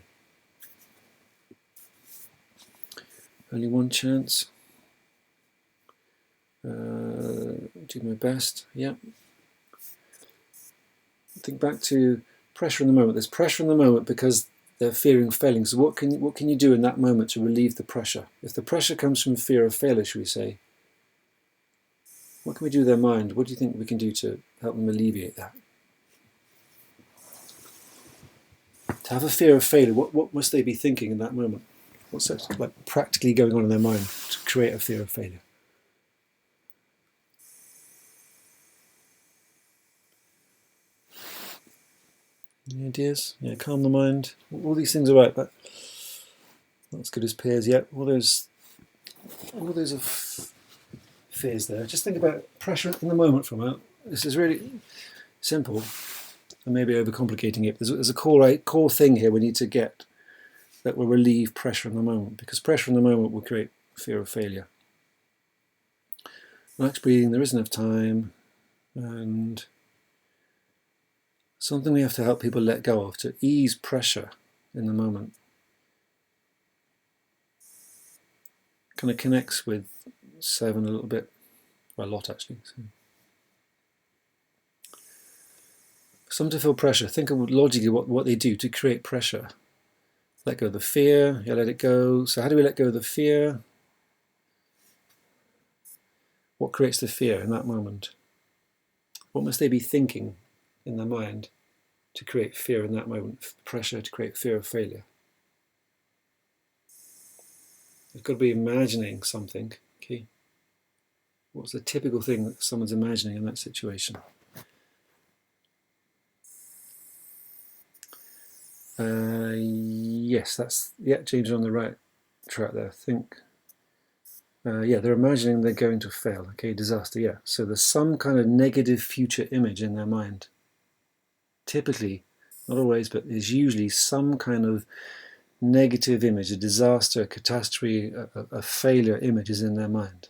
Only one chance. Do my best, yeah. Think back to pressure in the moment. There's pressure in the moment because they're fearing failing. So what can you do in that moment to relieve the pressure? If the pressure comes from fear of failure, should we say, what can we do with their mind? What do you think we can do to help them alleviate that? To have a fear of failure, what must they be thinking in that moment? What's like practically going on in their mind to create a fear of failure? Any ideas? Yeah, calm the mind. All these things are right, but not as good as peers yet. All those are fears there. Just think about pressure in the moment for a moment. This is really simple. I may be overcomplicating it. There's a core thing here we need to get, that will relieve pressure in the moment, because pressure in the moment will create fear of failure. Relaxed breathing, there is enough time, and something we have to help people let go of to ease pressure in the moment. Kind of connects with 7 a little bit, well, a lot actually. So. Some to feel pressure, think of logically what they do to create pressure. Let go of the fear, let it go. So how do we let go of the fear? What creates the fear in that moment? What must they be thinking in their mind to create fear in that moment? Pressure to create fear of failure. They've got to be imagining something. Okay. What's the typical thing that someone's imagining in that situation? Yes, that's James on the right track there. Think. They're imagining they're going to fail. Okay, disaster. Yeah. So there's some kind of negative future image in their mind. Typically, not always, but there's usually some kind of negative image, a disaster, a catastrophe, a failure image is in their mind.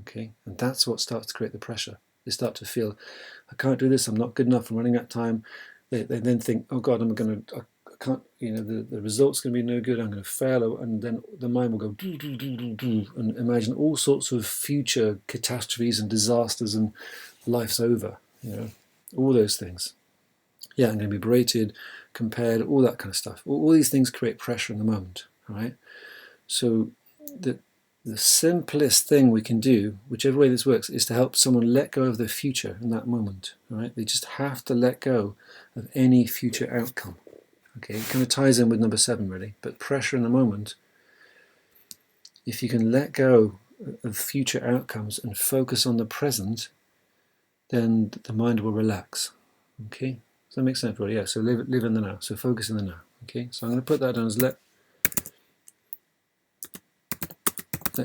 Okay, and that's what starts to create the pressure. They start to feel, I can't do this, I'm not good enough, I'm running out of time. They then think, oh God, I can't, the result's going to be no good, I'm going to fail, and then the mind will go do, do, do, do, do, and imagine all sorts of future catastrophes and disasters and life's over, all those things. Yeah, I'm going to be berated, compared, all that kind of stuff. All these things create pressure in the moment, all right? So the simplest thing we can do, whichever way this works, is to help someone let go of their future in that moment, all right? They just have to let go of any future outcome. Okay, it kind of ties in with number 7 really, but pressure in the moment, if you can let go of future outcomes and focus on the present, then the mind will relax. Okay, does that make sense, really? Yeah, so live in the now, so focus in the now. Okay, so I'm going to put that down as let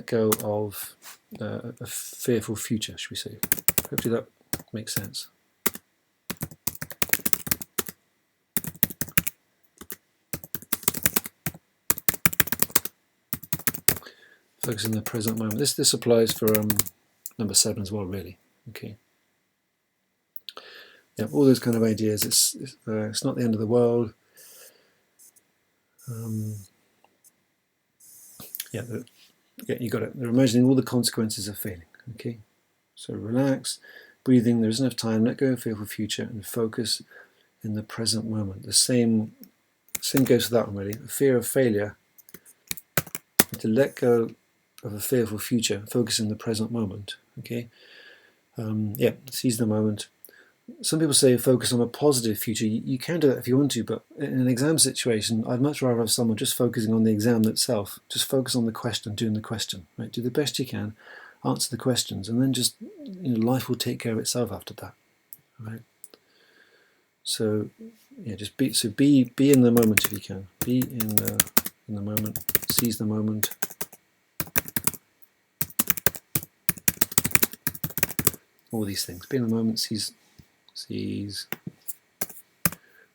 go of a fearful future, should we say. Hopefully that makes sense. Focus in the present moment. This applies for number 7 as well, really. Okay. Yeah, all those kind of ideas. It's not the end of the world. You got it. They're imagining all the consequences of failing. Okay, so relax, breathing. There's enough time. Let go of fearful future and focus in the present moment. The same goes for that one really. The fear of failure. To let go of a fearful future, focus in the present moment. Okay, seize the moment. Some people say focus on a positive future. You can do that if you want to, but in an exam situation, I'd much rather have someone just focusing on the exam itself. Just focus on the question, doing the question. Right? Do the best you can, answer the questions, and then just life will take care of itself after that. Right? So just be in the moment if you can. Be in the moment. Seize the moment. All these things. Be in the moment. Seize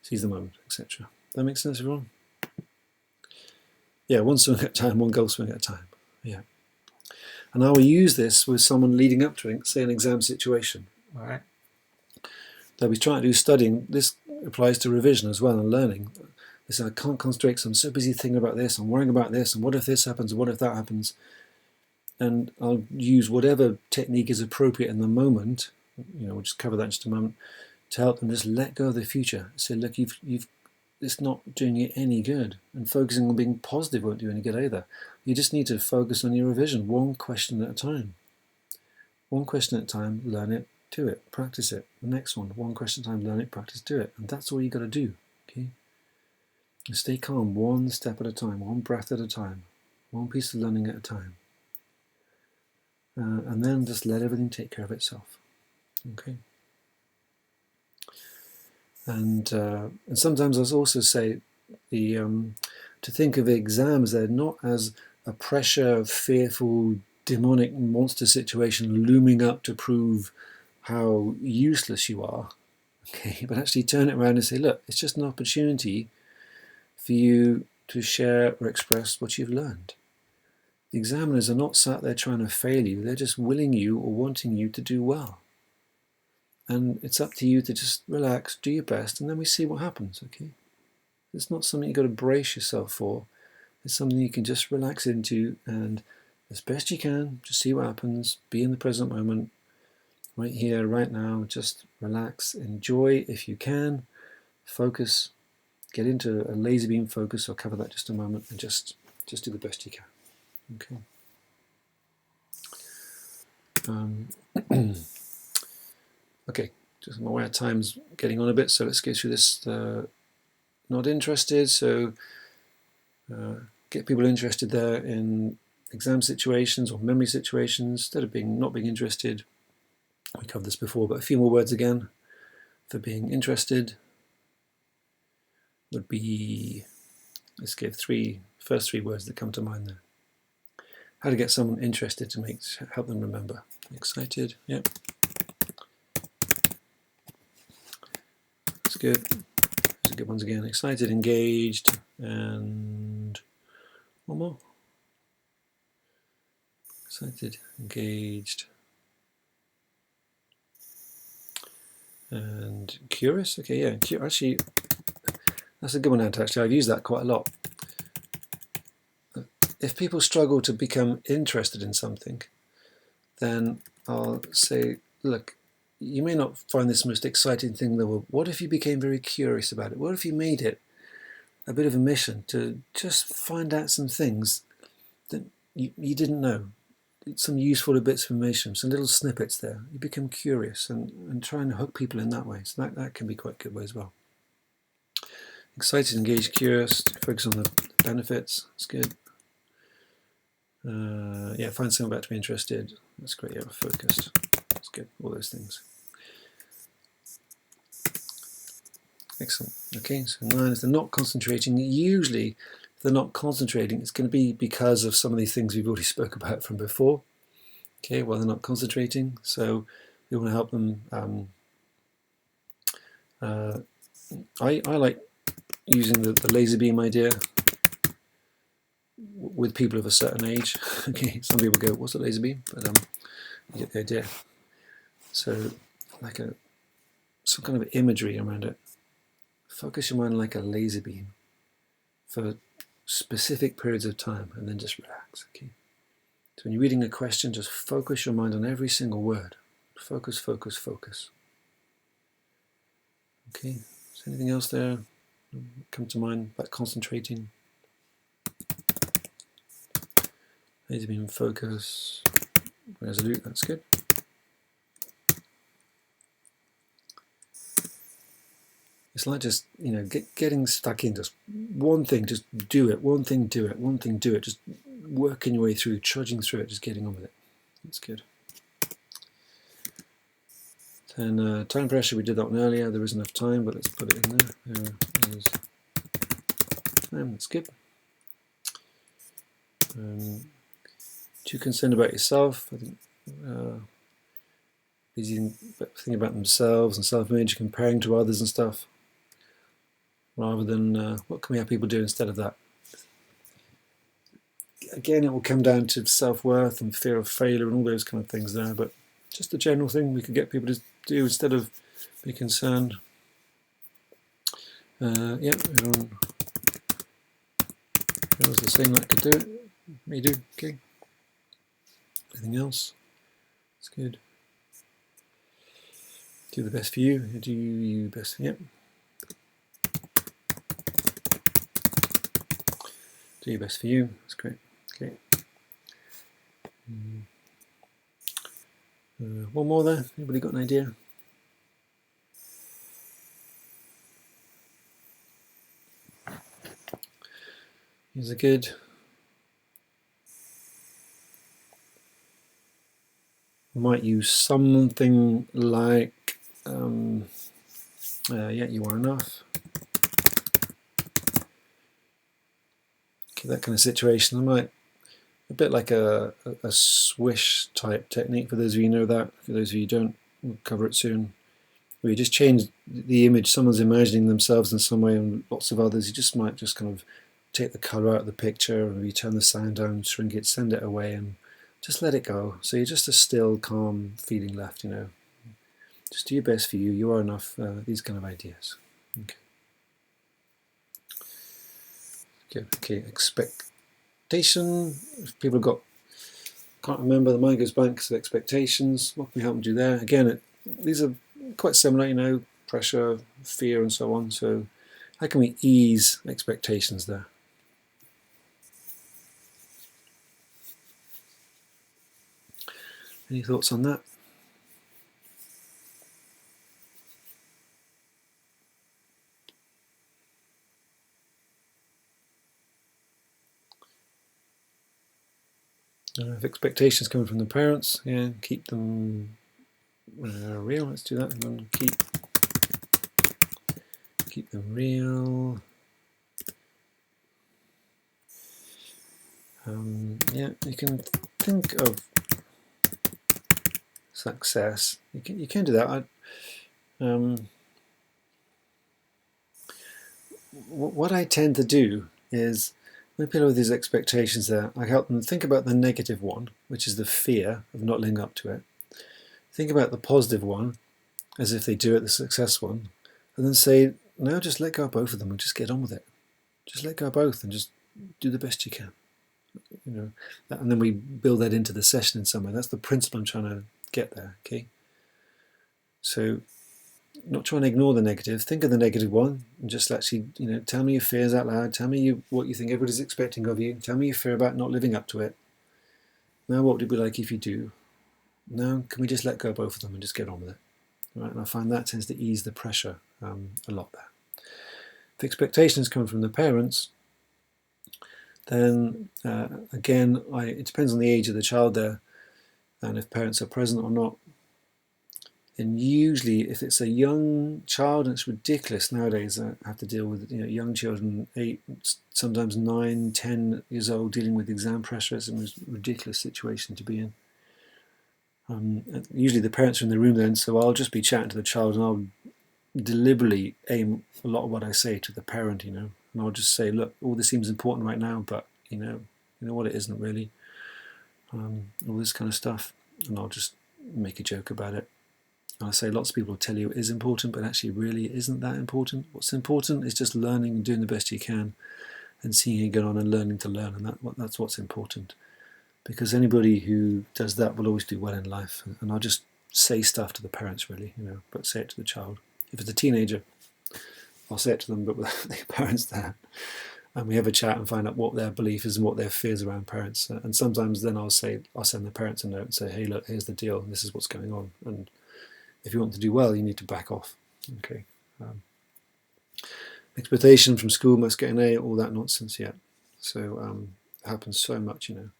the moment, etc. That makes sense, everyone? Yeah, one swing at a time, one goal swing at a time. Yeah. And I will use this with someone leading up to, say, an exam situation. All right. They'll be trying to do studying. This applies to revision as well and learning. They say, I can't concentrate because I'm so busy thinking about this, I'm worrying about this, and what if this happens, and what if that happens? And I'll use whatever technique is appropriate in the moment. We'll just cover that in just a moment, to help them just let go of the future. Say, look, it's not doing you any good, and focusing on being positive won't do any good either. You just need to focus on your revision, one question at a time. One question at a time, learn it, do it, practice it. The next one question at a time, learn it, practice, do it. And that's all you got to do. Okay. And stay calm, one step at a time, one breath at a time, one piece of learning at a time. And then just let everything take care of itself. Okay. And sometimes I also say to think of exams, they're not as a pressure, fearful, demonic monster situation looming up to prove how useless you are. Okay, but actually turn it around and say, look, it's just an opportunity for you to share or express what you've learned. The examiners are not sat there trying to fail you, they're just willing you or wanting you to do well. And it's up to you to just relax, do your best, and then we see what happens, okay? It's not something you've got to brace yourself for. It's something you can just relax into, and as best you can, just see what happens, be in the present moment, right here, right now, just relax, enjoy if you can, focus, get into a laser beam focus. I'll cover that just a moment, and just do the best you can, okay? Okay, just I'm aware time's getting on a bit, so let's go through this. Not interested, so get people interested there in exam situations or memory situations instead of not being interested. We covered this before, but a few more words again for being interested would be, let's give first three words that come to mind there. How to get someone interested to help them remember. Excited, yep. That's good. Those are good ones again. Excited, engaged, and one more. Excited, engaged, and curious. Okay, yeah, actually, that's a good one, actually. I've used that quite a lot. If people struggle to become interested in something, then I'll say, look, you may not find this the most exciting thing in the world. What if you became very curious about it? What if you made it a bit of a mission to just find out some things that you didn't know? Some useful bits of information, some little snippets there. You become curious and try and hook people in that way. So that can be quite a good way as well. Excited, engaged, curious, focus on the benefits. That's good. Yeah, find someone about to be interested. That's great. Yeah, focused. That's good. All those things. Excellent. Okay, so 9 is they're not concentrating. Usually, if they're not concentrating, it's going to be because of some of these things we've already spoke about from before. Okay, well, they're not concentrating, so we want to help them. I like using the laser beam idea with people of a certain age. Okay, some people go, what's a laser beam? But you get the idea. So like some kind of imagery around it. Focus your mind like a laser beam for specific periods of time, and then just relax. Okay. So when you're reading a question, just focus your mind on every single word. Focus, focus, focus. Okay. Is anything else there come to mind about concentrating? Laser beam focus, resolute. That's good. It's like just, getting stuck in just one thing, just do it, one thing, do it, one thing, do it, just working your way through, trudging through it, just getting on with it. That's good. Then time pressure, we did that one earlier. There isn't enough time, but let's put it in there. There is time, that's good. Too concerned about yourself. I think busy thinking about themselves and self-image, comparing to others and stuff, rather than what can we have people do instead of that. Again, it will come down to self-worth and fear of failure and all those kind of things there, but just a general thing we could get people to do instead of be concerned. Yeah, everyone feels the same that could do it. Me do, okay. Anything else? That's good. Do the best for you. Do you best? Yep. Do your best for you. That's great. Okay. One more there. Anybody got an idea? These are good. Might use something like, yeah, you are enough. Okay, that kind of situation. I might, a bit like a swish type technique, for those of you who know that. For those of you who don't, we'll cover it soon. or you just change the image. Someone's imagining themselves in some way, and lots of others. You just might just kind of take the colour out of the picture, or you turn the sound down, shrink it, send it away, and just let it go. So you're just a still, calm feeling left. Just do your best for you. You are enough. These kind of ideas. Okay. Expectation. If people have can't remember, the mind goes blank because of expectations. What can we help them do there? Again, these are quite similar, pressure, fear, and so on. So how can we ease expectations there? Any thoughts on that? If expectations coming from the parents, keep them real. Let's do that. And then keep them real. You can think of success. You can do that. What I tend to do is, when people have these expectations there, I help them think about the negative one, which is the fear of not living up to it. Think about the positive one, as if they do it, the success one, and then say, no, just let go of both of them and just get on with it. Just let go of both and just do the best you can. And then we build that into the session in some way. That's the principle I'm trying to get there. Okay. So, not trying to ignore the negative. Think of the negative one and just actually, tell me your fears out loud. Tell me what you think everybody's expecting of you. Tell me your fear about not living up to it. Now, what would it be like if you do? Now, can we just let go of both of them and just get on with it? Right? And I find that tends to ease the pressure a lot there. If expectations come from the parents, then again, it depends on the age of the child there, and if parents are present or not. And usually, if it's a young child, and it's ridiculous nowadays, I have to deal with young children, 8, sometimes 9, 10 years old, dealing with exam pressure. It's a ridiculous situation to be in. Usually the parents are in the room then, so I'll just be chatting to the child, and I'll deliberately aim a lot of what I say to the parent, and I'll just say, look, all this seems important right now, but you know what, it isn't really. All this kind of stuff, and I'll just make a joke about it. And I say lots of people will tell you it is important, but actually really it isn't that important. What's important is just learning and doing the best you can and seeing you get on and learning to learn, and that's what's important. Because anybody who does that will always do well in life. And I'll just say stuff to the parents really, but say it to the child. If it's a teenager, I'll say it to them, but without the parents there. And we have a chat and find out what their belief is and what their fears around parents. And sometimes then I'll send the parents a note and say, hey, look, here's the deal. This is what's going on. And if you want to do well, you need to back off. Okay. Expectation from school, must get an A, all that nonsense, yeah. So it happens so much, And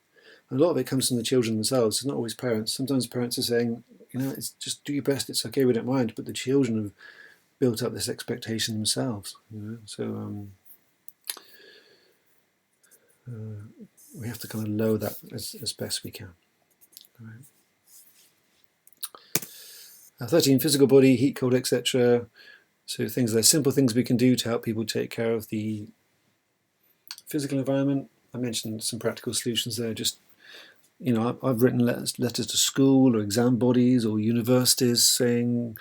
a lot of it comes from the children themselves. It's not always parents. Sometimes parents are saying, it's just do your best. It's okay, we don't mind. But the children have built up this expectation themselves. So we have to kind of lower that as best we can. All right. 13, physical body, heat, cold, etc. So they're simple things we can do to help people take care of the physical environment. I mentioned some practical solutions there. Just, I've written letters to school or exam bodies or universities saying,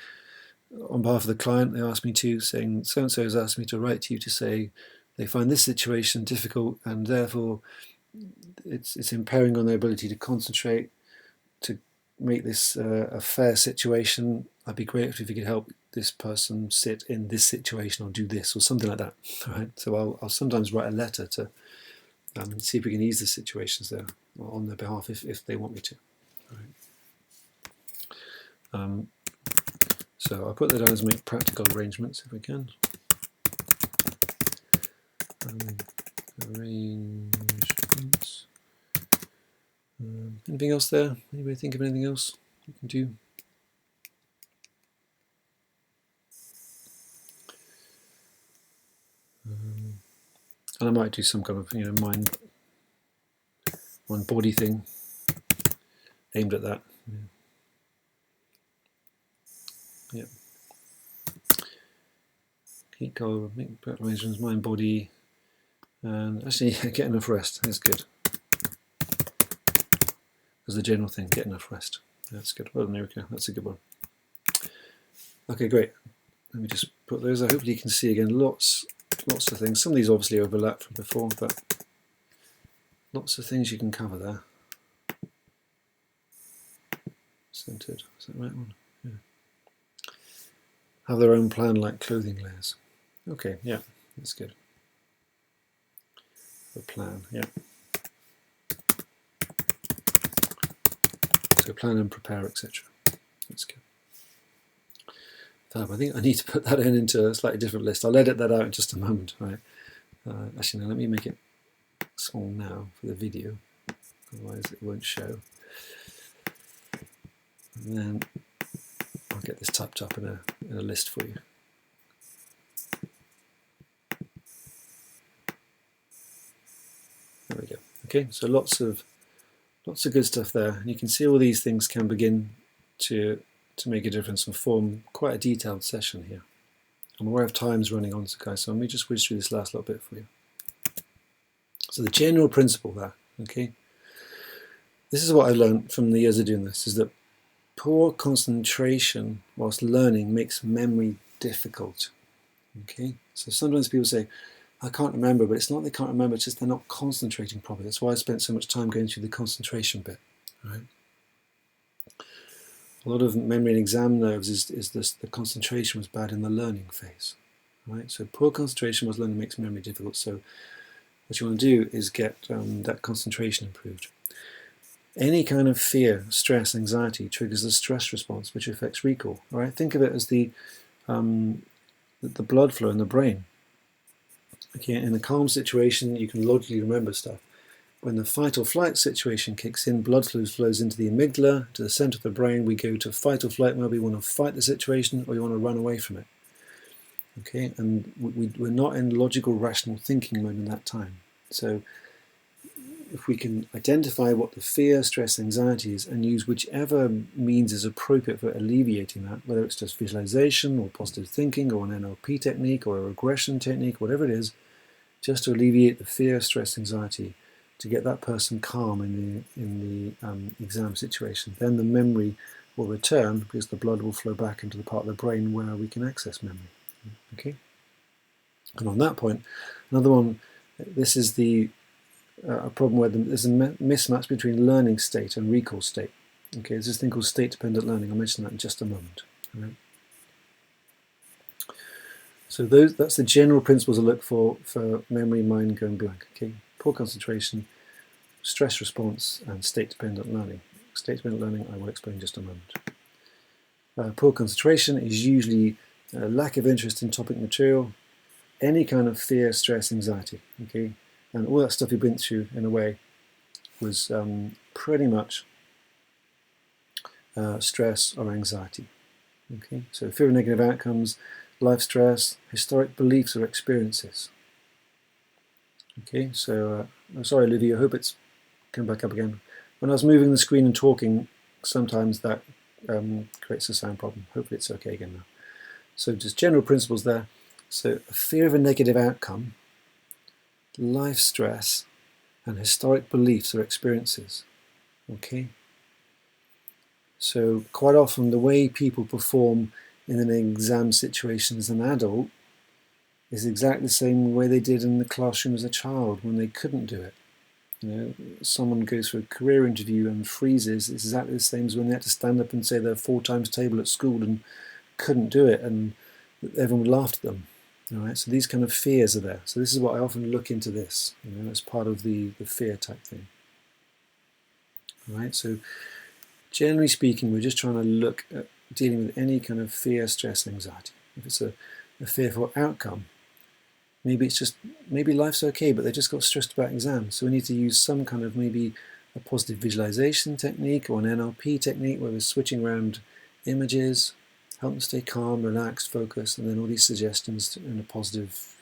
on behalf of the client, they asked me to, saying, so-and-so has asked me to write to you to say they find this situation difficult and therefore it's impairing on their ability to concentrate, to make this a fair situation. I'd be grateful if you could help this person sit in this situation or do this or something like that. Right? So I'll sometimes write a letter to see if we can ease the situations there on their behalf if they want me to. Right. So I'll put that down as make practical arrangements if we can. Arrangements. Anything else there? Anybody think of anything else you can do? And I might do some kind of mind body thing aimed at that. Yeah. Heat goal, make better arrangements, mind, body, and actually get enough rest. That's good. As a general thing, get enough rest. That's good. Well done, Erica. That's a good one. Okay, great. Let me just put those. Hopefully you can see again lots of things. Some of these obviously overlap from before, but lots of things you can cover there. Centered. Is that the right one? Yeah. Have their own plan like clothing layers. Okay, yeah, that's good. The plan, yeah. So plan and prepare, etc. That's good. I think I need to put that into a slightly different list. I'll edit that out in just a moment. Right. Actually, now let me make it small now for the video, otherwise it won't show. And then I'll get this typed up in a list for you. There we go. Okay, so lots of good stuff there. And you can see all these things can begin to make a difference and form quite a detailed session here. I'm aware of time's running on, guys, so let me just whiz through this last little bit for you. So the general principle there, okay, this is what I learned from the years of doing this, is that poor concentration whilst learning makes memory difficult. Okay, so sometimes people say, I can't remember, but it's not they can't remember, it's just they're not concentrating properly. That's why I spent so much time going through the concentration bit. Right? A lot of memory and exam nerves is this, the concentration was bad in the learning phase. Right? So poor concentration whilst learning makes memory difficult. So what you want to do is get that concentration improved. Any kind of fear, stress, anxiety triggers the stress response, which affects recall. All right? Think of it as the blood flow in the brain. Okay, in a calm situation, you can logically remember stuff. When the fight or flight situation kicks in, blood flows into the amygdala, to the center of the brain. We go to fight or flight mode. We want to fight the situation, or you want to run away from it. Okay, and we're not in logical, rational thinking mode in that time. So if we can identify what the fear, stress, anxiety is and use whichever means is appropriate for alleviating that, whether it's just visualization or positive thinking or an NLP technique or a regression technique, whatever it is, just to alleviate the fear, stress, anxiety, to get that person calm in the exam situation, then the memory will return because the blood will flow back into the part of the brain where we can access memory. Okay, and on that point, another one, this is a problem where there's a mismatch between learning state and recall state. Okay, there's this thing called state-dependent learning. I'll mention that in just a moment. Right? So that's the general principles I look for memory, mind going blank. Okay, poor concentration, stress response, and state-dependent learning. State-dependent learning I will explain in just a moment. Poor concentration is usually a lack of interest in topic material, any kind of fear, stress, anxiety. Okay. And all that stuff we went through, in a way, was pretty much stress or anxiety. Okay, so fear of negative outcomes, life stress, historic beliefs or experiences. Okay, so I'm sorry, Olivia, I hope it's come back up again. When I was moving the screen and talking, sometimes that creates a sound problem. Hopefully it's okay again now. So just general principles there. So a fear of a negative outcome, life stress, and historic beliefs or experiences. Okay? So quite often the way people perform in an exam situation as an adult is exactly the same way they did in the classroom as a child when they couldn't do it. You know, someone goes for a career interview and freezes. It's exactly the same as when they had to stand up and say their 4 times table at school and couldn't do it, and everyone laughed at them. All right, so these kind of fears are there. So this is what I often look into this, you know, as part of the fear type thing. All right, so generally speaking, we're just trying to look at dealing with any kind of fear, stress, anxiety. If it's a fearful outcome, maybe life's okay, but they just got stressed about exams. So we need to use some kind of maybe a positive visualization technique or an NLP technique where we're switching around images, help them stay calm, relaxed, focused, and then all these suggestions in a positive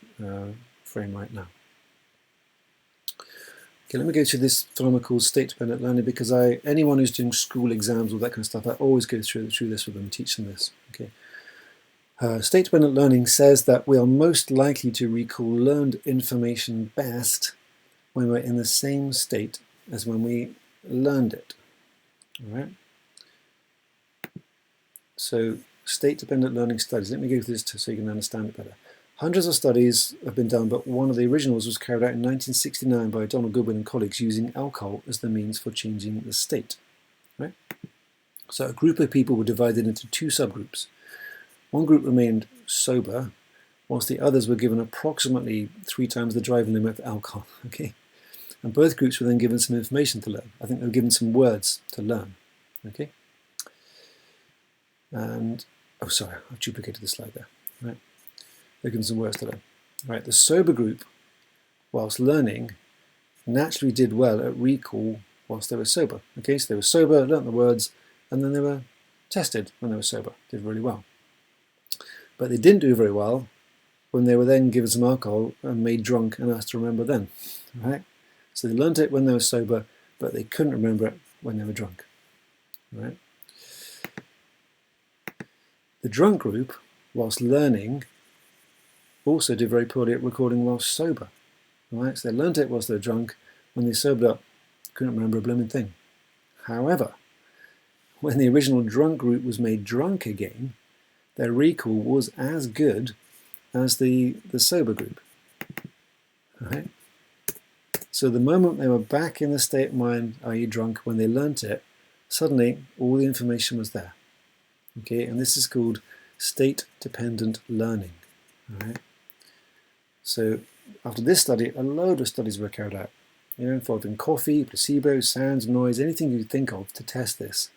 frame right now. Okay, let me go through this phenomenon called state-dependent learning, because anyone who's doing school exams, all that kind of stuff, I always go through this with them, teach them this. Okay, State-dependent learning says that we are most likely to recall learned information best when we're in the same state as when we learned it. All right. So state-dependent learning studies. Let me go through this so you can understand it better. Hundreds of studies have been done, but one of the originals was carried out in 1969 by Donald Goodwin and colleagues using alcohol as the means for changing the state. Right? So a group of people were divided into two subgroups. One group remained sober, whilst the others were given approximately 3 times the driving limit of alcohol. Okay, and both groups were then given some information to learn. I think they were given some words to learn. Okay, and oh, sorry, I've duplicated the slide there. Right, they're given some words to learn. Right, the sober group, whilst learning, naturally did well at recall whilst they were sober. Okay, so they were sober, learnt the words, and then they were tested when they were sober. Did really well. But they didn't do very well when they were then given some alcohol and made drunk and asked to remember then. Right? So they learnt it when they were sober, but they couldn't remember it when they were drunk. Right? The drunk group, whilst learning, also did very poorly at recalling whilst sober. Right? So they learnt it whilst they were drunk. When they sobered up, couldn't remember a blooming thing. However, when the original drunk group was made drunk again, their recall was as good as the sober group. Right? So the moment they were back in the state of mind, i.e. drunk, when they learnt it, suddenly all the information was there. Okay, and this is called state-dependent learning. All right? So after this study, a load of studies were carried out, involving coffee, placebo, sounds, noise, anything you think of to test this.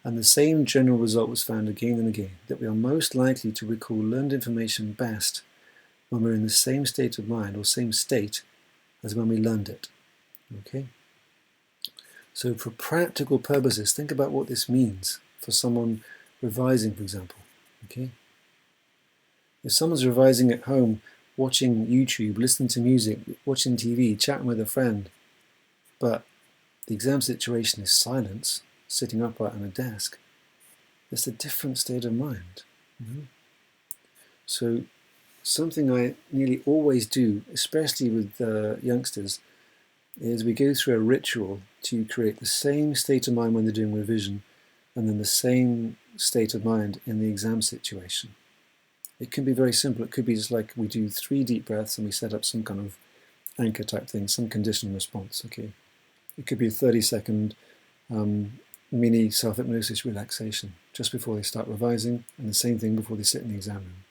And the same general result was found again and again, that we are most likely to recall learned information best when we're in the same state of mind or same state as when we learned it. Okay? So for practical purposes, think about what this means for someone revising, for example. Okay? If someone's revising at home, watching YouTube, listening to music, watching TV, chatting with a friend, but the exam situation is silence, sitting upright on a desk, it's a different state of mind. Mm-hmm. So something I nearly always do, especially with youngsters, is we go through a ritual to create the same state of mind when they're doing revision and then the same state of mind in the exam situation. It can be very simple. It could be just like we do 3 deep breaths and we set up some kind of anchor type thing, some conditioned response. Okay, it could be a 30-second mini self-hypnosis relaxation just before they start revising, and the same thing before they sit in the exam room.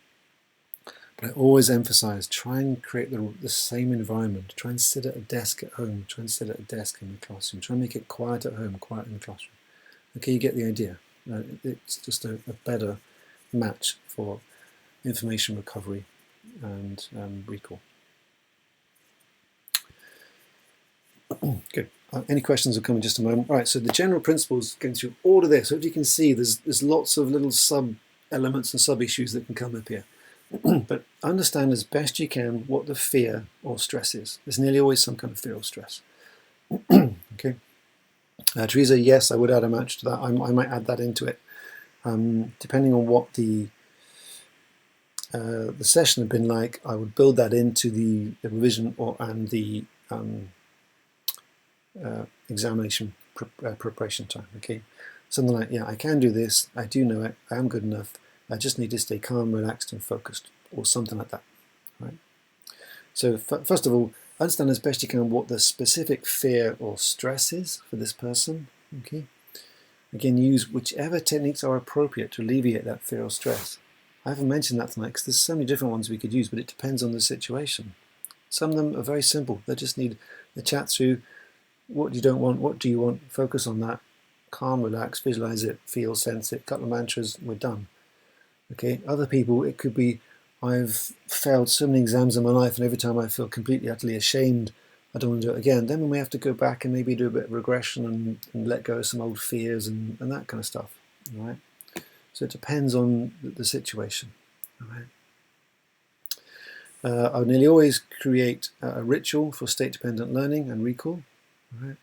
But I always emphasize, try and create the same environment. Try and sit at a desk at home. Try and sit at a desk in the classroom. Try and make it quiet at home, quiet in the classroom. Okay, you get the idea. It's just a better match for information recovery and recall. Good. Any questions will come in just a moment. All right, so the general principles, going through all of this, so if you can see there's lots of little sub-elements and sub-issues that can come up here. But understand as best you can what the fear or stress is. There's nearly always some kind of fear or stress. Okay. Teresa, yes, I would add a match to that. I might add that into it. Depending on what the session had been like, I would build that into the revision and the examination preparation time. Okay, something like, yeah, I can do this, I do know it, I am good enough, I just need to stay calm, relaxed and focused, or something like that. Right. So first of all, understand as best you can what the specific fear or stress is for this person. Okay, again, use whichever techniques are appropriate to alleviate that fear or stress. I haven't mentioned that tonight because there's so many different ones we could use, but it depends on the situation. Some of them are very simple. They just need a chat through what you don't want, what do you want, focus on that, calm, relax, visualize it, feel, sense it, couple of mantras, we're done. Okay, other people, it could be, I've failed so many exams in my life and every time I feel completely, utterly ashamed, I don't want to do it again. Then we may have to go back and maybe do a bit of regression and let go of some old fears and that kind of stuff. All right? So it depends on the situation. All right? I would nearly always create a ritual for state-dependent learning and recall. All right?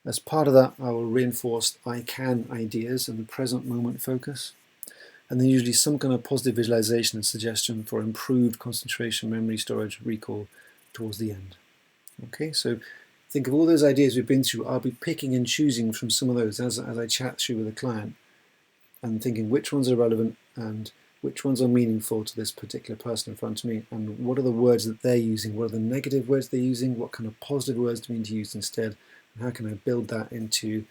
As part of that, I will reinforce I can ideas and the present moment focus. and then usually some kind of positive visualization and suggestion for improved concentration, memory storage, recall towards the end. Okay, so think of all those ideas we've been through. I'll be picking and choosing from some of those as I chat through with a client, and thinking which ones are relevant and which ones are meaningful to this particular person in front of me, and what are the words that they're using, what are the negative words they're using, what kind of positive words do we need to use instead, and how can I build that into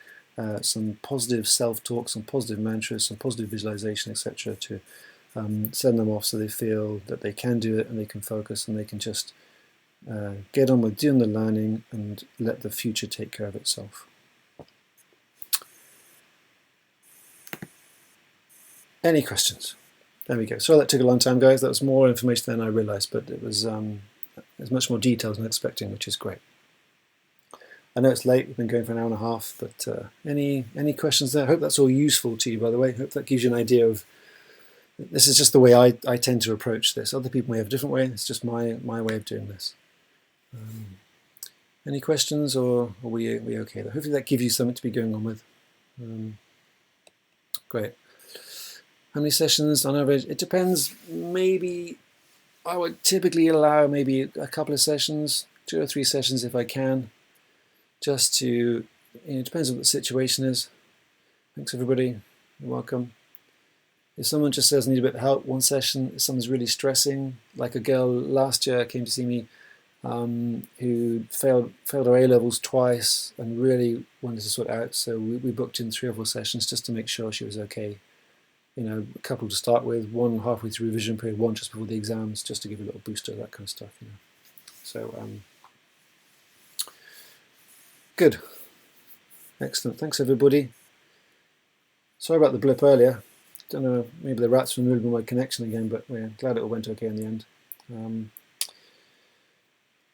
some positive self-talk, some positive mantras, some positive visualization, etc., to send them off so they feel that they can do it and they can focus and they can just get on with doing the learning and let the future take care of itself. Any questions? There we go. Sorry that took a long time, guys. That was more information than I realised, but it was there's much more details than I was expecting, which is great. I know it's late. We've been going for an hour and a half, but any questions there? I hope that's all useful to you, by the way. I hope that gives you an idea of, this is just the way I tend to approach this. Other people may have a different way. It's just my way of doing this. Any questions, or are we okay? Hopefully that gives you something to be going on with. Great. How many sessions on average? It depends. Maybe I would typically allow maybe a couple of sessions, 2 or 3 sessions if I can, just to, it depends on what the situation is. Thanks everybody. You're welcome. If someone just says I need a bit of help, 1 session. If someone's really stressing, like a girl last year came to see me who failed her A-levels twice and really wanted to sort it out. So we booked in 3 or 4 sessions just to make sure she was okay. A couple to start with, 1 halfway through revision period, 1 just before the exams, just to give a little booster, that kind of stuff. So good, excellent. Thanks everybody. Sorry about the blip earlier. Don't know, maybe the rats removed my connection again, but we're glad it all went okay in the end.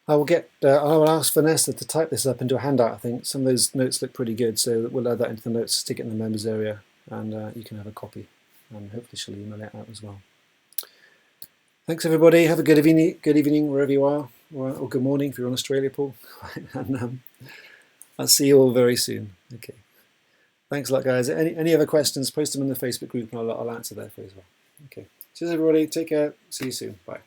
I will ask Vanessa to type this up into a handout. I think some of those notes look pretty good, so we'll add that into the notes, stick it in the members area, and you can have a copy. And hopefully she'll email it out as well. Thanks everybody. Have a good evening wherever you are, or good morning if you're in Australia, Paul. And I'll see you all very soon. Okay. Thanks a lot, guys. Any other questions? Post them in the Facebook group, and I'll answer that for you as well. Okay. Cheers, everybody. Take care. See you soon. Bye.